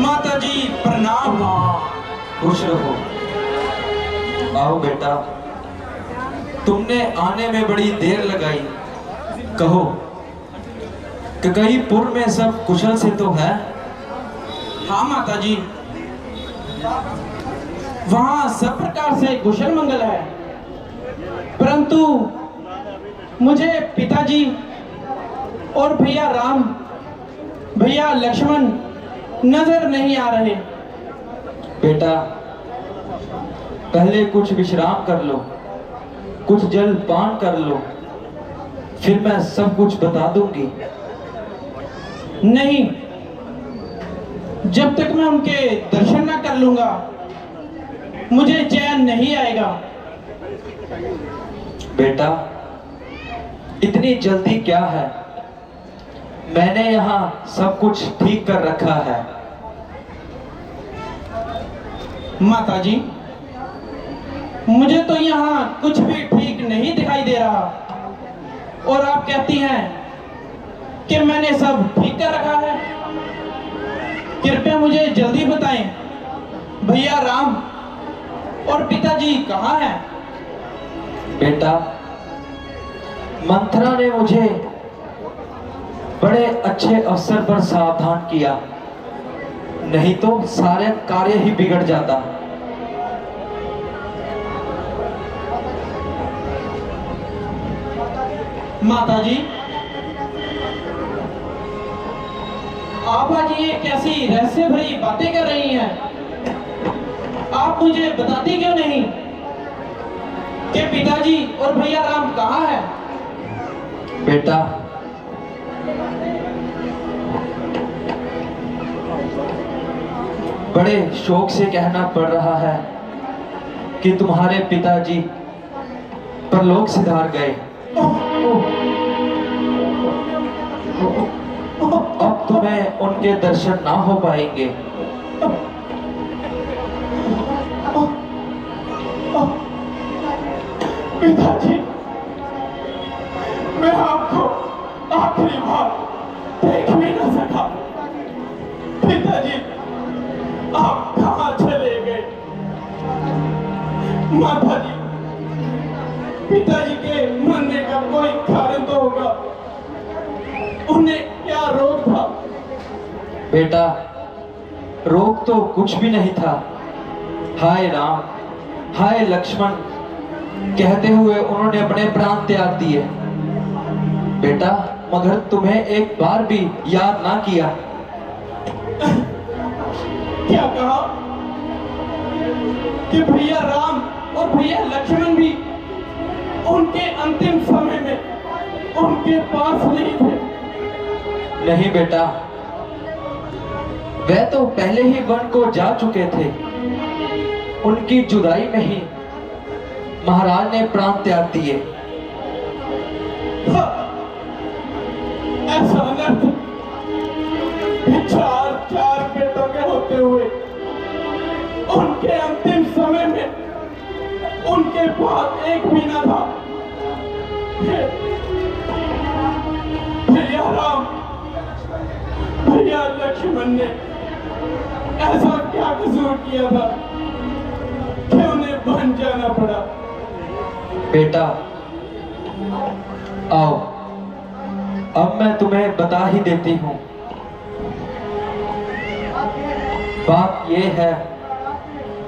माता जी प्रणाम। खुश रहो। आओ बेटा, तुमने आने में बड़ी देर लगाई। कहो कि कईपुर में सब कुशल से तो है? हाँ माता जी, वहाँ सब प्रकार से कुशल मंगल है, परंतु मुझे पिताजी और भैया राम, भैया लक्ष्मण नजर नहीं आ रहे। बेटा, पहले कुछ विश्राम कर लो, कुछ जल पान कर लो, फिर मैं सब कुछ बता दूंगी। नहीं, जब तक मैं उनके दर्शन न कर लूंगा मुझे चैन नहीं आएगा। बेटा, इतनी जल्दी क्या है? मैंने यहाँ सब कुछ ठीक कर रखा है। माता जी, मुझे तो यहाँ कुछ भी ठीक नहीं दिखाई दे रहा, और आप कहती हैं कि मैंने सब ठीक कर रखा है। कृपया मुझे जल्दी बताएं, भैया राम और पिताजी कहाँ हैं? बेटा, मंथरा ने मुझे बड़े अच्छे अवसर पर सावधान किया, नहीं तो सारे कार्य ही बिगड़ जाता। माता जी, आप आज ये कैसी रहस्य भरी बातें कर रही हैं? आप मुझे बताती क्यों नहीं कि पिताजी और भैया राम कहाँ हैं? बेटा, बड़े शौक से कहना पड़ रहा है कि तुम्हारे पिताजी परलोक सिधार गए। अब तुम्हें उनके दर्शन ना हो पाएंगे। पिताजी, मैं आपको आखिरी बार देख भी न सका। पिताजी, आप कहाँ चले गए? माता जी, पिताजी के मरने का कोई कारण तो होगा। उन्हें क्या रोग था? बेटा, रोग तो कुछ भी नहीं था। हाय राम, हाय लक्ष्मण कहते हुए उन्होंने अपने प्राण त्याग दिए। बेटा, मगर तुम्हें एक बार भी याद ना किया। क्या कहा कि भैया राम और भैया लक्ष्मण भी उनके अंतिम समय में उनके पास नहीं थे? नहीं बेटा, वे तो पहले ही वन को जा चुके थे। उनकी जुदाई में ही महाराज ने प्राण त्याग दिए। ऐसा अनर्थ के अंतिम समय में उनके पास एक भी न था। भैया राम, भैया लक्ष्मण ने ऐसा क्या कसूर किया था कि उन्हें बन जाना पड़ा? बेटा आओ, अब मैं तुम्हें बता ही देती हूँ। बात यह है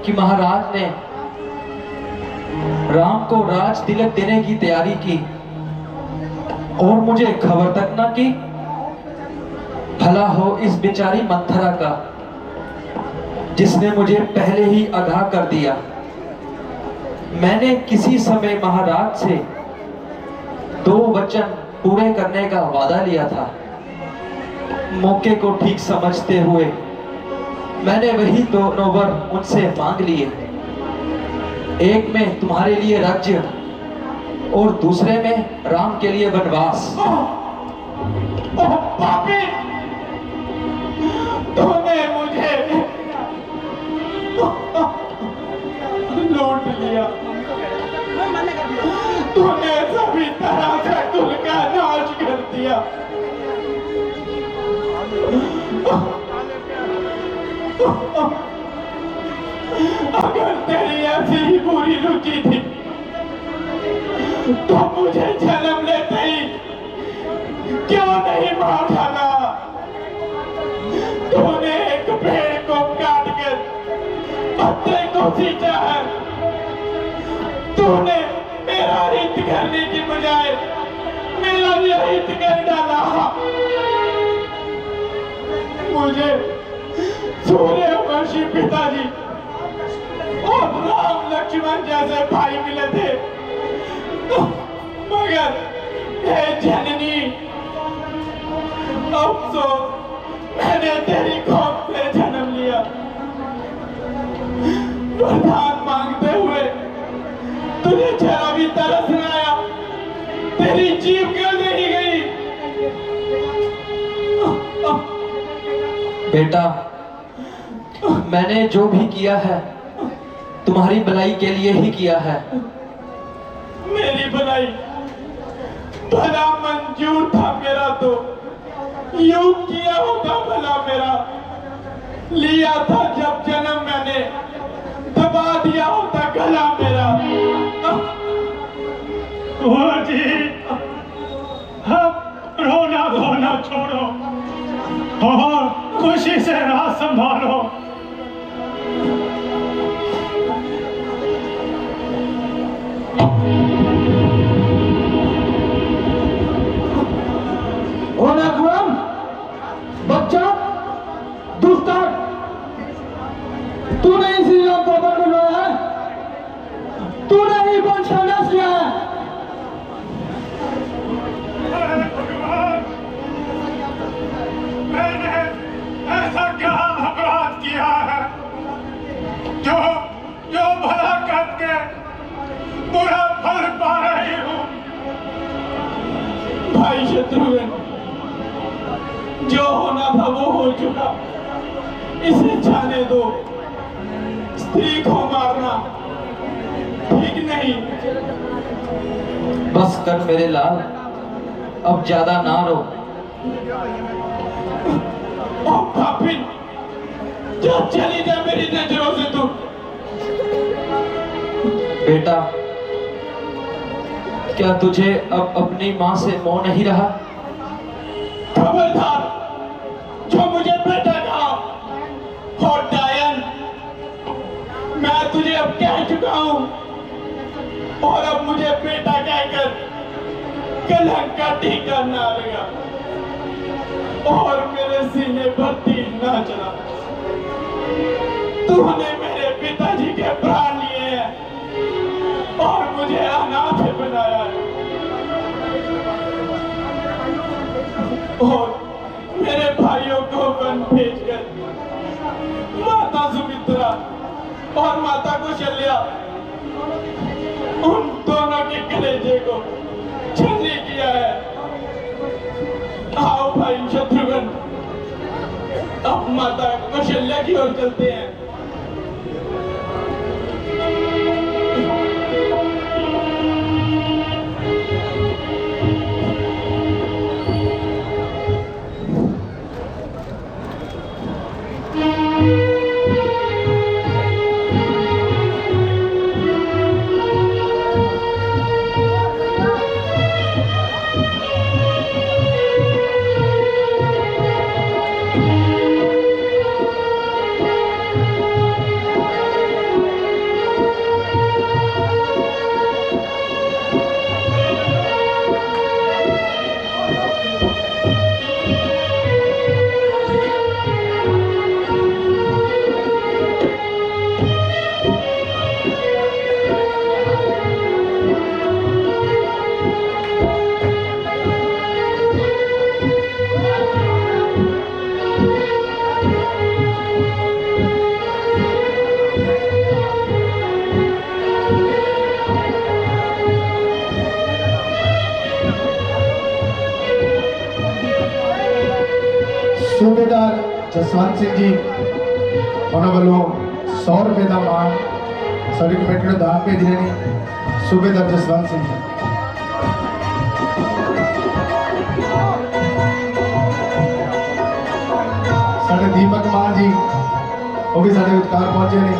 कि महाराज ने राम को राज तिलक देने की तैयारी की और मुझे खबर तक ना की। भला हो इस बेचारी मंथरा का, जिसने मुझे पहले ही आगाह कर दिया। मैंने किसी समय महाराज से 2 वचन पूरे करने का वादा लिया था। मौके को ठीक समझते हुए मैंने वही 2 नौबर उनसे मांग लिए। एक में तुम्हारे लिए राज्य और दूसरे में राम के लिए वनवास। ओह पापी, तूने मुझे लूट लिया। तूने सभी तरह से कुल का नाश कर दिया। अगर तेरी ऐसी ही बुरी रुचि थी तो मुझे जन्म लेते ही क्यों नहीं मार डाला? तूने एक पेड़ को काट कर पत्ते को सींचा है। तूने मेरा हित करने की बजाय मेरा भी हित कर डाला। मुझे सूर्यवंशी पिताजी और राम लक्ष्मण जैसे भाई मिले थे, मगर हे जननी, अफसोस मैंने तेरी खौफ से जन्म लिया। वरदान मांगते हुए तुझे जरा भी तरस न आया। तेरी जीव क्यों नहीं गई? बेटा, मैंने जो भी किया है तुम्हारी भलाई के लिए ही किया है। मेरी भलाई भला मंजूर था मेरा तो यूं किया होता भला मेरा। लिया था जब जन्म मैंने, दबा दिया होता गला मेरा। ओ जी, अब रोना धोना छोड़ो और खुशी से राह संभालो। बच्चा दुष्टा, तूने इसी राम को बनवाया है, तूने ही वंश का नाश किया है। मैंने ऐसा क्या अपराध किया है जो जो भला करके बुरा फल पा रही हूँ? भाई शत्रुघ्न, जो होना था वो हो चुका, इसे जाने दो। स्त्री को मारना ठीक नहीं। बस कर मेरे लाल, अब ज्यादा ना रो। ओ पापी, जा चली जा मेरी नजरों से तू। बेटा, क्या तुझे अब अपनी माँ से मोह नहीं रहा? खबरदार, जो मुझे बेटा कहा और डायन, मैं तुझे अब कह चुका हूं और अब मुझे बेटा कहकर कलंक का टीका ना लगा और मेरे सीने पर तीर ना चला। तूने मेरे पिताजी के प्राण लिए हैं और मुझे अनाथ बनाया है और मेरे भाइयों को वन भेजकर माता सुमित्रा और माता कौशल्या उन दोनों के कलेजे को छलनी किया है। आओ भाई शत्रुघ्न, अब माता कौशल्या की ओर चलते हैं। ਜਸਵੰਤ ਸਿੰਘ ਜੀ ਉਹਨਾਂ ਵੱਲੋਂ 100 ਰੁਪਏ ਦਾ ਮਾਨ ਸਾਡੀ ਕਮੇਟੀ ਨੂੰ ਦਾਨ ਭੇਜ ਰਹੇ ਨੇ। ਸੂਬੇਦਾਰ ਜਸਵੰਤ ਸਿੰਘ ਜੀ। ਸਾਡੇ ਦੀਪਕ ਮਾਨ ਜੀ ਉਹ ਵੀ ਸਾਡੇ ਵਿਚਕਾਰ ਪਹੁੰਚੇ ਨੇ।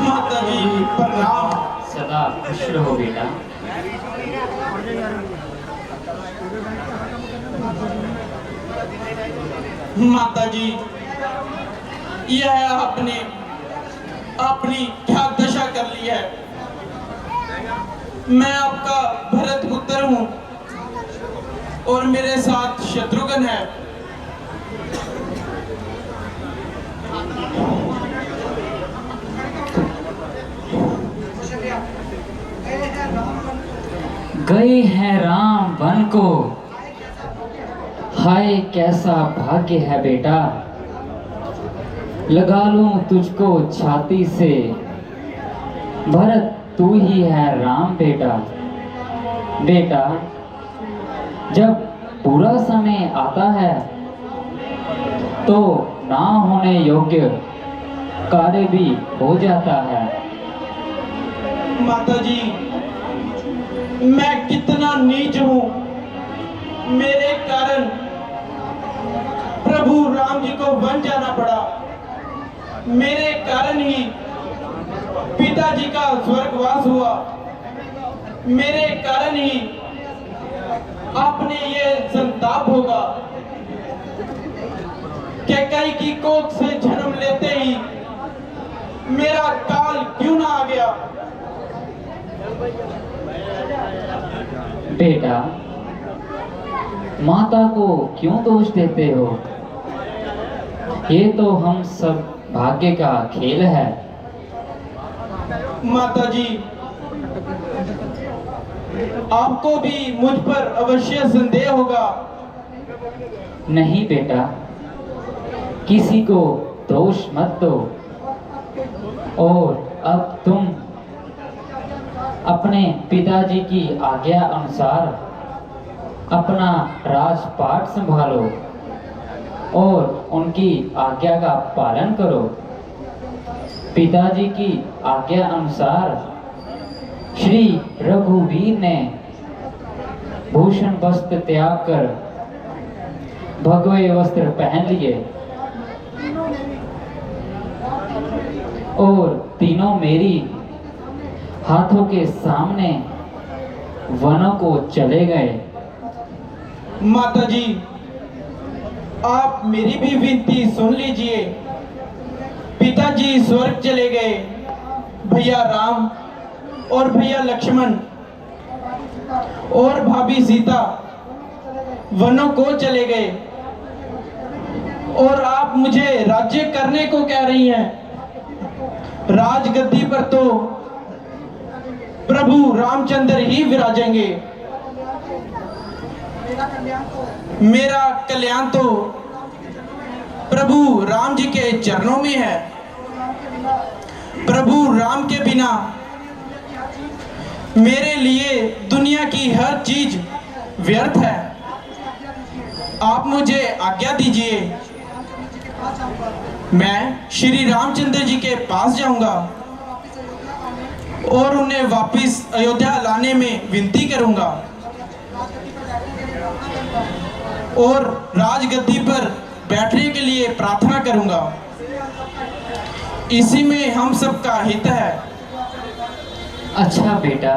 माता जी प्रणाम। सदा खुश रहो बेटा। माता जी यह आपने अपनी क्या दशा कर ली है। मैं आपका भरत पुत्र हूं और मेरे साथ शत्रुघ्न है। गए हैं राम वन को, हाय कैसा भाग्य है बेटा। लगा लूं तुझको छाती से, भरत तू ही है राम बेटा। बेटा जब बुरा समय आता है तो ना होने योग्य कार्य भी हो जाता है। माता जी मैं कितना नीच हूं। मेरे कारण प्रभु राम जी को वन जाना पड़ा। मेरे कारण ही पिताजी का स्वर्गवास हुआ। मेरे कारण ही आपने ये संताप होगा। कैकेयी की कोख से जन्म लेते ही मेरा काल क्यों ना आ गया। बेटा माता को क्यों दोष देते हो। ये तो हम सब भाग्य का खेल है। माता जी आपको भी मुझ पर अवश्य संदेह होगा। नहीं बेटा किसी को दोष मत दो। और अब तुम अपने पिताजी की आज्ञा अनुसार अपना राजपाट संभालो और उनकी आज्ञा का पालन करो। पिताजी की आज्ञा अनुसार श्री रघुवीर ने भूषण वस्त्र त्याग कर भगवे वस्त्र पहन लिए और तीनों मेरी हाथों के सामने वनों को चले गए। माता जी आप मेरी भी विनती सुन लीजिए। पिताजी स्वर्ग चले गए। भैया राम और भैया लक्ष्मण और भाभी सीता वनों को चले गए और आप मुझे राज्य करने को कह रही हैं। राजगद्दी पर तो प्रभु रामचंद्र ही विराजेंगे। मेरा कल्याण तो प्रभु राम जी के चरणों में है। प्रभु राम के बिना मेरे लिए दुनिया की हर चीज व्यर्थ है। आप मुझे आज्ञा दीजिए। मैं श्री रामचंद्र जी के पास जाऊंगा और उन्हें वापस अयोध्या लाने में विनती करूंगा और राजगद्दी पर बैठने के लिए प्रार्थना करूंगा। इसी में हम सबका हित है। अच्छा बेटा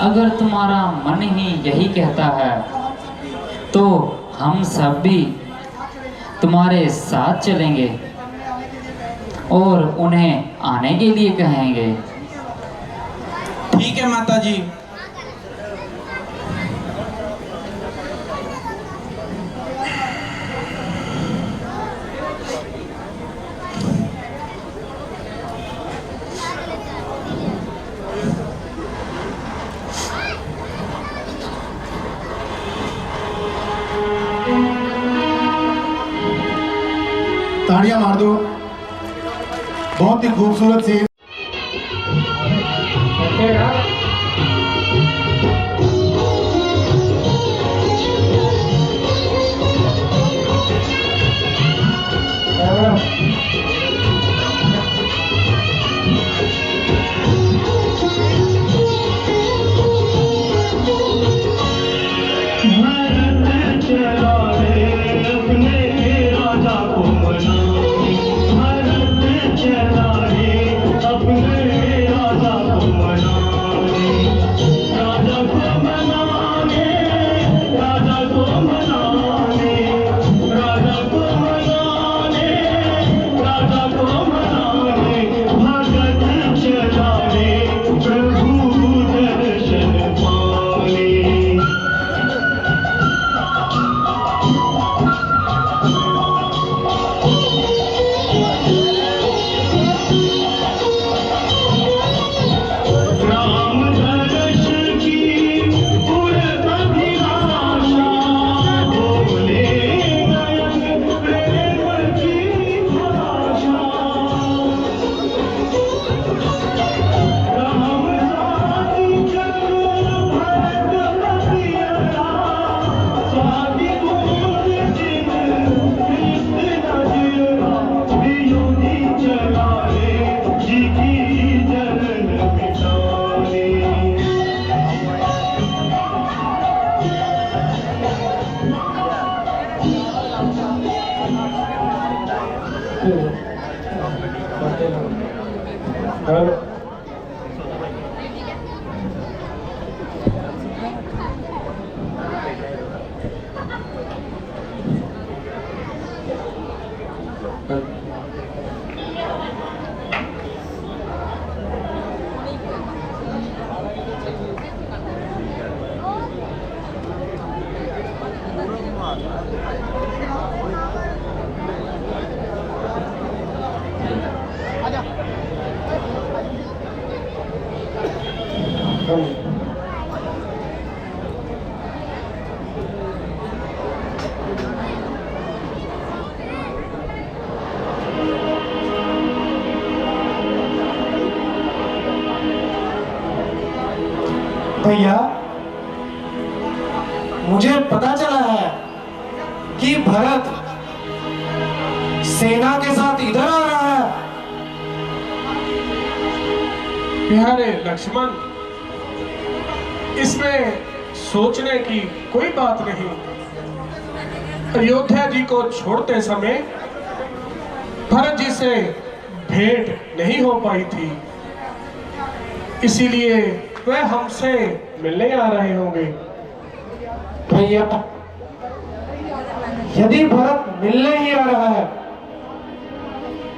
अगर तुम्हारा मन ही यही कहता है तो हम सब भी तुम्हारे साथ चलेंगे और उन्हें आने के लिए कहेंगे। ठीक है माता जी। ताड़ियां मार दो। बहुत ही खूबसूरत सी भैया, मुझे पता चला है कि भरत सेना के साथ इधर आ रहा है। प्यारे लक्ष्मण, इसमें सोचने की कोई बात नहीं। अयोध्या जी को छोड़ते समय भरत जी से भेंट नहीं हो पाई थी, इसीलिए वह हमसे मिलने आ रहे होंगे। भैया, यदि भरत मिलने ही आ रहा है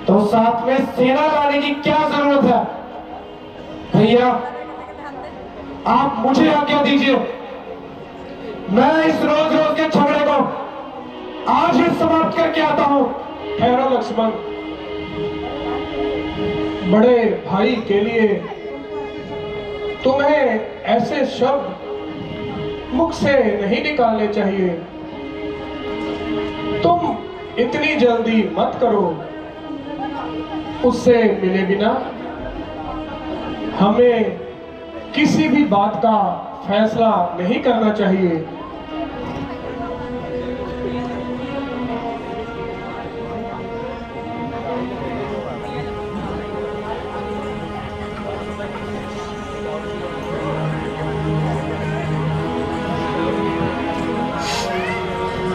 तो साथ में सेना लाने की क्या जरूरत है? भैया, आप मुझे आज्ञा दीजिए, मैं इस रोज रोज के झगड़े को आज ही समाप्त करके आता हूं। ठहरो लक्ष्मण, बड़े भाई के लिए तुम्हें ऐसे शब्द मुख से नहीं निकालने चाहिए। तुम इतनी जल्दी मत करो। उससे मिले बिना हमें किसी भी बात का फैसला नहीं करना चाहिए।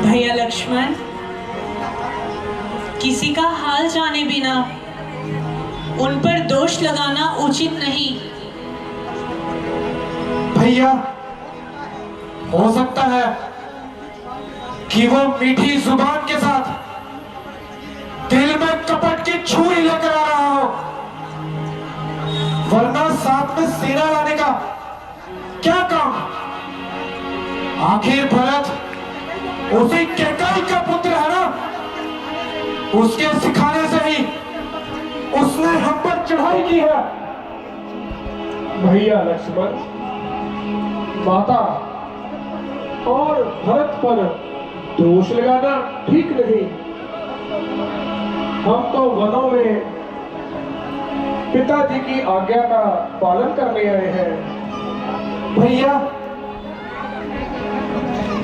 भैया लक्ष्मण, किसी का हाल जाने बिना उन पर दोष लगाना उचित नहीं। भैया, हो सकता है कि वो मीठी जुबान के साथ दिल में कपट की छुरी लेकर आ रहा हो, वरना साथ में सेना लाने का क्या काम? आखिर भरत उसी केकई का पुत्र है ना, उसके सिखाने से ही उसने हम पर चढ़ाई की है। भैया लक्ष्मण, माता और भरत पर दोष लगाना ठीक नहीं। हम तो वनों में पिताजी की आज्ञा का पालन करने आए हैं। भैया,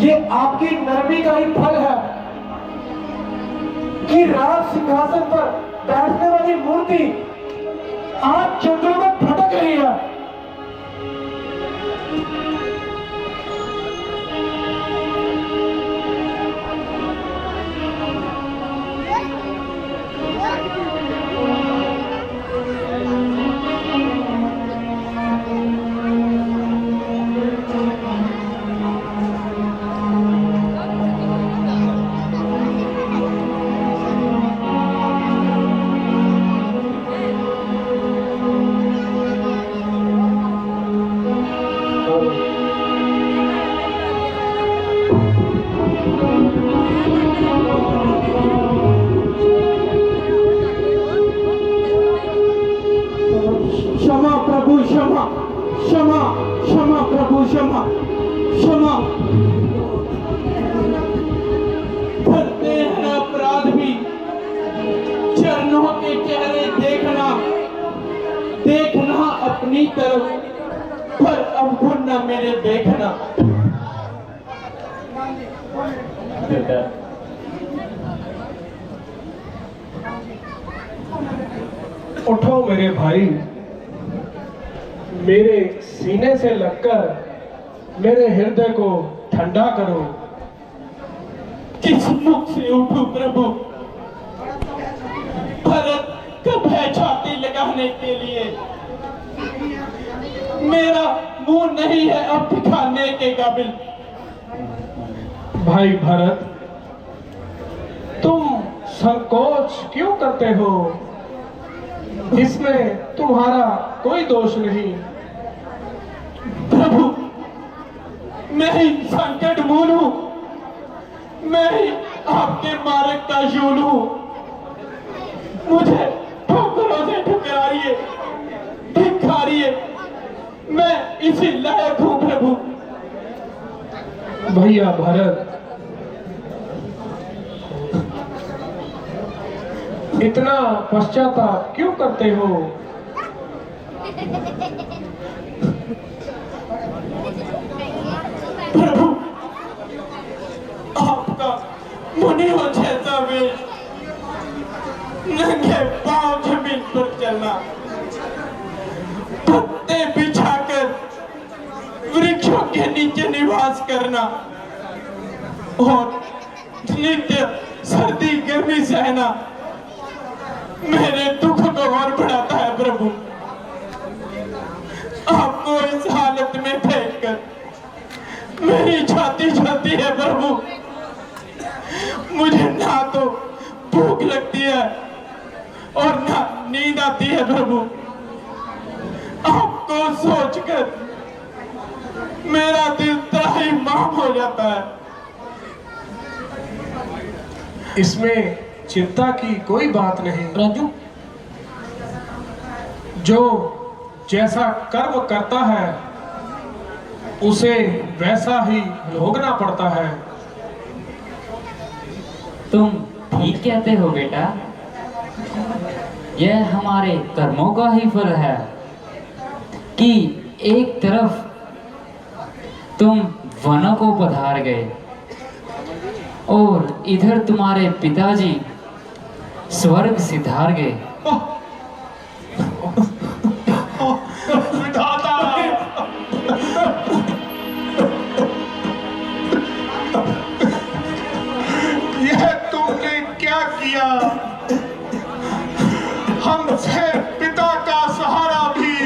ये आपकी नरमी का ही फल है कि राज सिंहासन पर बैठने वाली मूर्ति आज जंगलों में भटक रही है। क्षमा प्रभु, क्षमा क्षमा क्षमा प्रभु, क्षमा क्षमा। करते हैं अपराध भी, चरणों के चेहरे देखना देखना अपनी तरफ, पर अब न मेरे देखना। उठो मेरे भाई, मेरे सीने से लगकर मेरे हृदय को ठंडा करो। किस मुख से उठूं प्रभु? भरत कब है छाती लगाने के लिए? मेरा मुंह नहीं है अब दिखाने के काबिल। भाई भरत, तुम संकोच क्यों करते हो? इसमें तुम्हारा कोई दोष नहीं। प्रभु, मैं ही संकट मूल हूं, मैं ही आपके मार्ग का शूल हूं। मुझे ठोकरों से ठुकराइए, धिक्कारिए, मैं इसी लायक हूं प्रभु। भैया भरत, इतना पश्चाताप क्यों करते हो? प्रभु, आपका मुनियों जैसा वेश, नंगे पांव जमीन पर चलना, पत्ते बिछाकर वृक्षों के नीचे निवास करना और नित्य सर्दी गर्मी सहना मेरे दुख को और बढ़ाता है प्रभु। आपको इस हालत में देखकर मेरी छाती जलती है प्रभु। मुझे ना तो भूख लगती है और ना नींद आती है प्रभु। आपको सोचकर मेरा दिल त्राहिमाम हो जाता है। इसमें चिंता की कोई बात नहीं राजू, जो जैसा कर्म करता है उसे वैसा ही भोगना पड़ता है। तुम ठीक कहते हो बेटा, यह हमारे कर्मों का ही फल है कि एक तरफ तुम वनों को पधार गए और इधर तुम्हारे पिताजी स्वर्ग सिधार गए। यह तुमने क्या किया? हमसे पिता का सहारा भी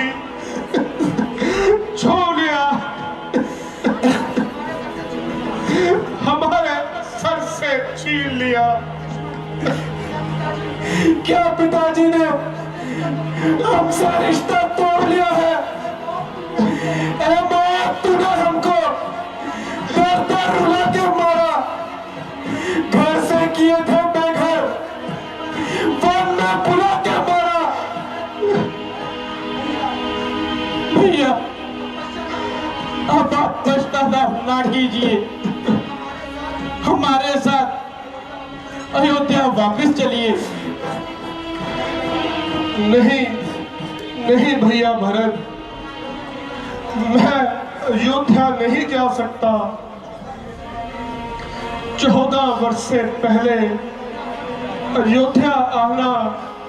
छोड़ लिया, हमारे सर से छीन लिया। क्या पिताजी ने हमसे रिश्ता तोड़ लिया है? ए मां, तूने हमको दर दर रुला के मारा, घर से किए थे बेघर, वन में बुला के मारा। भैया, अब आप पश्चाताप ना कीजिए, हमारे साथ अयोध्या वापस चलिए। नहीं नहीं भैया भरत, मैं अयोध्या नहीं जा सकता। 14 वर्ष से पहले अयोध्या आना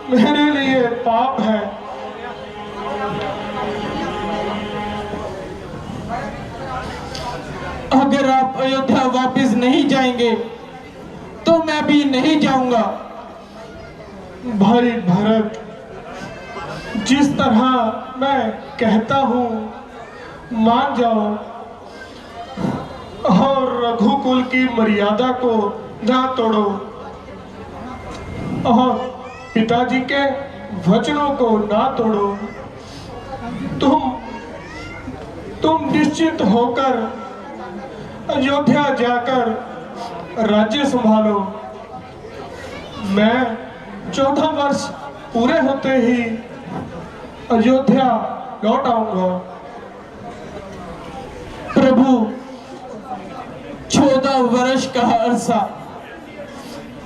मेरे लिए पाप है। अगर आप अयोध्या वापस नहीं जाएंगे तो मैं भी नहीं जाऊंगा। भाई भरत, जिस तरह मैं कहता हूँ मान जाओ और रघुकुल की मर्यादा को ना तोड़ो और पिताजी के वचनों को ना तोड़ो। तुम निश्चित होकर अयोध्या जाकर राज्य संभालो। मैं 14 वर्ष पूरे होते ही अयोध्या लौट आऊंगा। प्रभु, 14 वर्ष का अरसा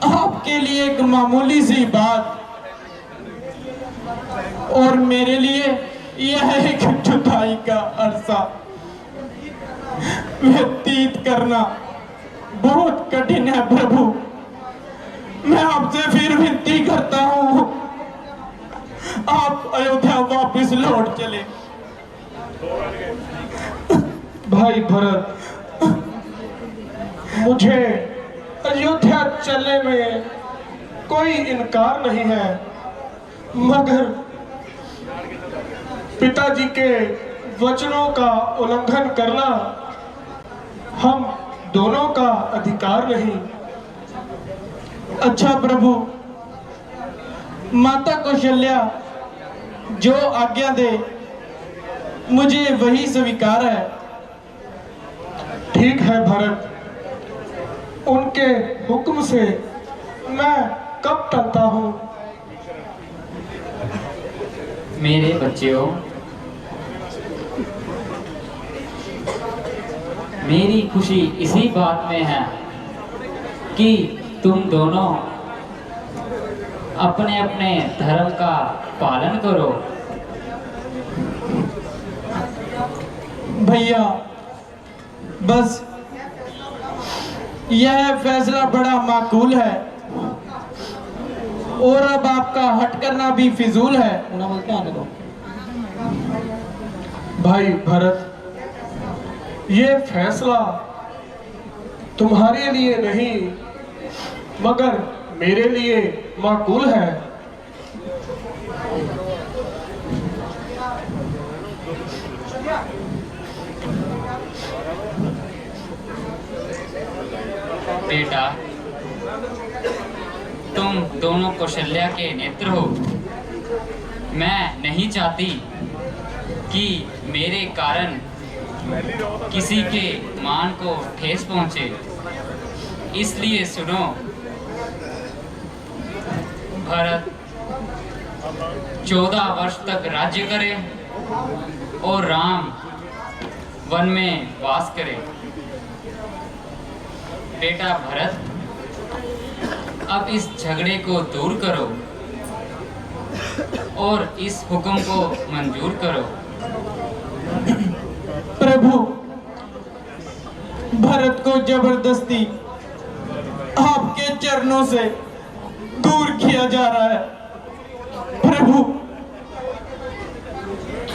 आपके लिए एक मामूली सी बात, और मेरे लिए यह एक जुदाई का अरसा व्यतीत करना बहुत कठिन है। प्रभु, मैं आपसे फिर विनती करता हूँ, आप अयोध्या वापस लौट चले। भाई भरत, मुझे अयोध्या चलने में कोई इनकार नहीं है, मगर पिताजी के वचनों का उल्लंघन करना हम दोनों का अधिकार नहीं। अच्छा प्रभु, माता कौशल्या जो आज्ञा दे मुझे वही स्वीकार है। ठीक है भरत, उनके हुक्म से मैं कब टलता हूँ। मेरे बच्चों, मेरी खुशी इसी बात में है कि तुम दोनों अपने अपने धर्म का पालन करो। भैया, बस यह फैसला बड़ा माकूल है और अब आपका हट करना भी फिजूल है। भाई भरत, ये फैसला तुम्हारे लिए नहीं मगर मेरे लिए माकूल है। बेटा, तुम दोनों कौशल्या के नेत्र हो। मैं नहीं चाहती कि मेरे कारण किसी के मान को ठेस पहुंचे, इसलिए सुनो। भरत 14 वर्ष तक राज्य करे और राम वन में वास करे। बेटा भरत, अब इस झगड़े को दूर करो और इस हुक्म को मंजूर करो। प्रभु, भरत को जबरदस्ती आपके चरणों से दूर किया जा रहा है। प्रभु,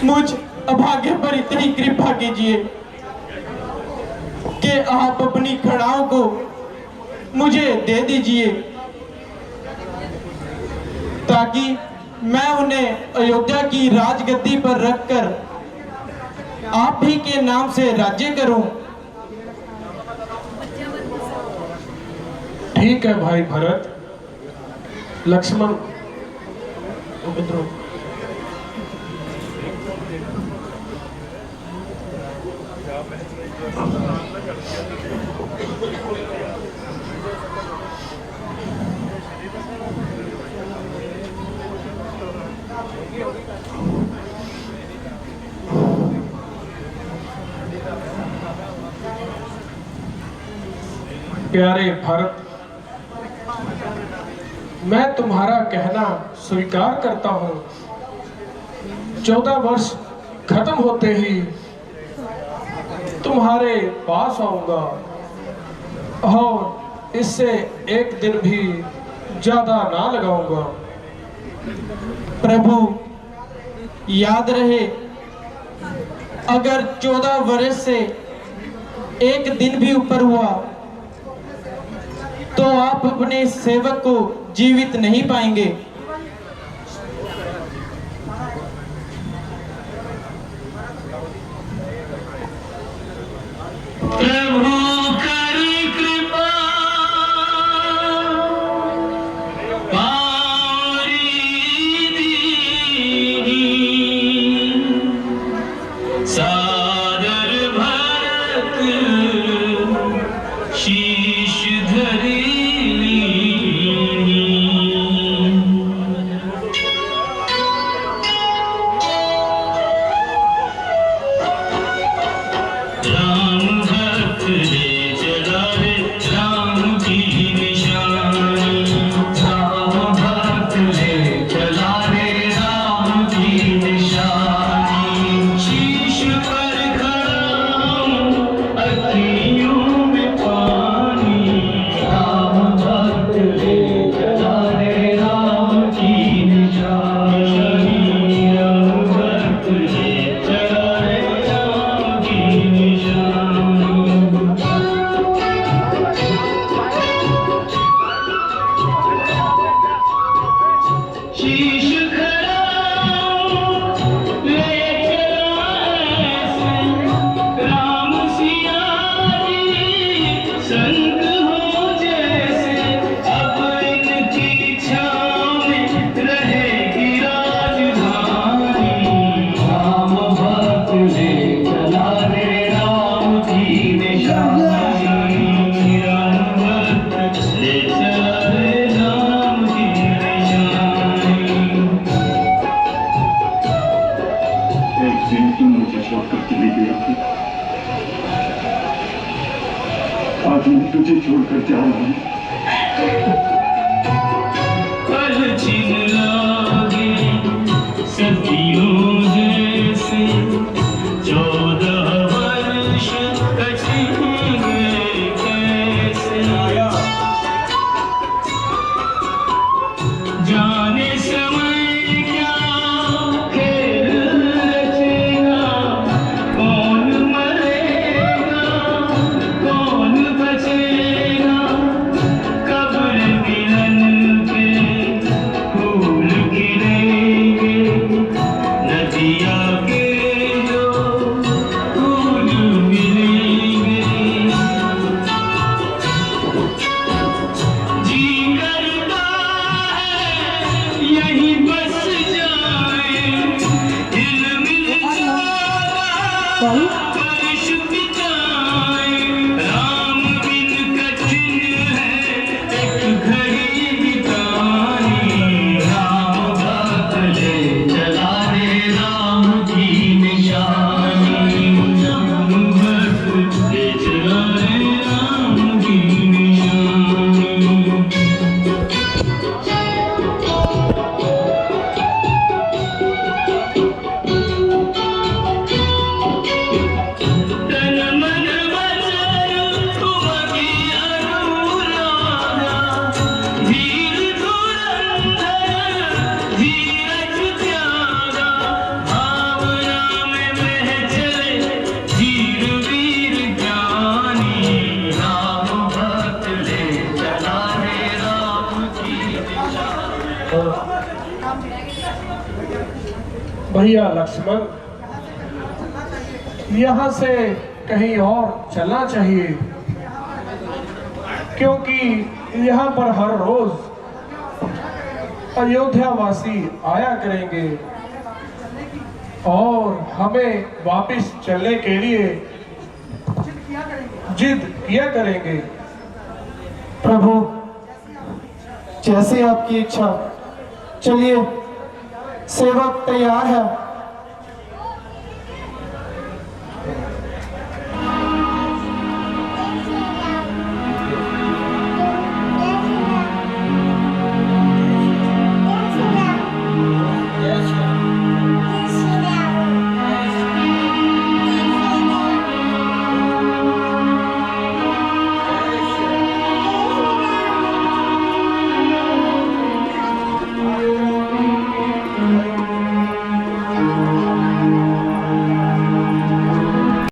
मुझ अभागे पर इतनी कृपा कीजिए कि आप अपनी खड़ाओं को मुझे दे दीजिए ताकि मैं उन्हें अयोध्या की राजगद्दी पर रखकर आप ही के नाम से राज्य करूं। ठीक है भाई भरत। लक्ष्मण, प्यारे भरत, मैं तुम्हारा कहना स्वीकार करता हूँ। 14 वर्ष खत्म होते ही तुम्हारे पास आऊंगा और इससे एक दिन भी ज्यादा ना लगाऊंगा। प्रभु याद रहे, अगर 14 वर्ष से एक दिन भी ऊपर हुआ तो आप अपने सेवक को जीवित नहीं पाएंगे। प्रभु कर कृपा पारी दीनी, सादर भरत शीश धरी आज मैं तुझे छोड़कर जा रहा हूँ। पल छिन लागे सदियों जैसे, 14 वर्ष कटेंगे कैसे। जाने समय क्या खेल रचेगा, कौन मरेगा कौन बचेगा। कब्र मिलन पे फूल गिरेंगे, नदिया के जो फूल मिलेंगे। जी करता है यही बस जाए, दिल मिल जाएगा वर्ष बिताए। राम बिन कठिन है एक घड़ी बितानी, राम भक्त ले चला रे राम की निशानी। राम भक्त ले चला रे राम की निशानी। तन मन वचन तुमकी अनुरागा, धीर धुरंधर धीरज त्यागा। भावना में बह चले धीर वीर ज्ञानी, राम भक्त ले चला रे राम की निशानी। भैया लक्ष्मण, यहाँ से कहीं और चलना चाहिए, क्योंकि यहाँ पर हर रोज अयोध्यावासी आया करेंगे और हमें वापस चलने के लिए जिद किया करेंगे। प्रभु जैसे आपकी इच्छा। चलिए, सेवक तैयार है।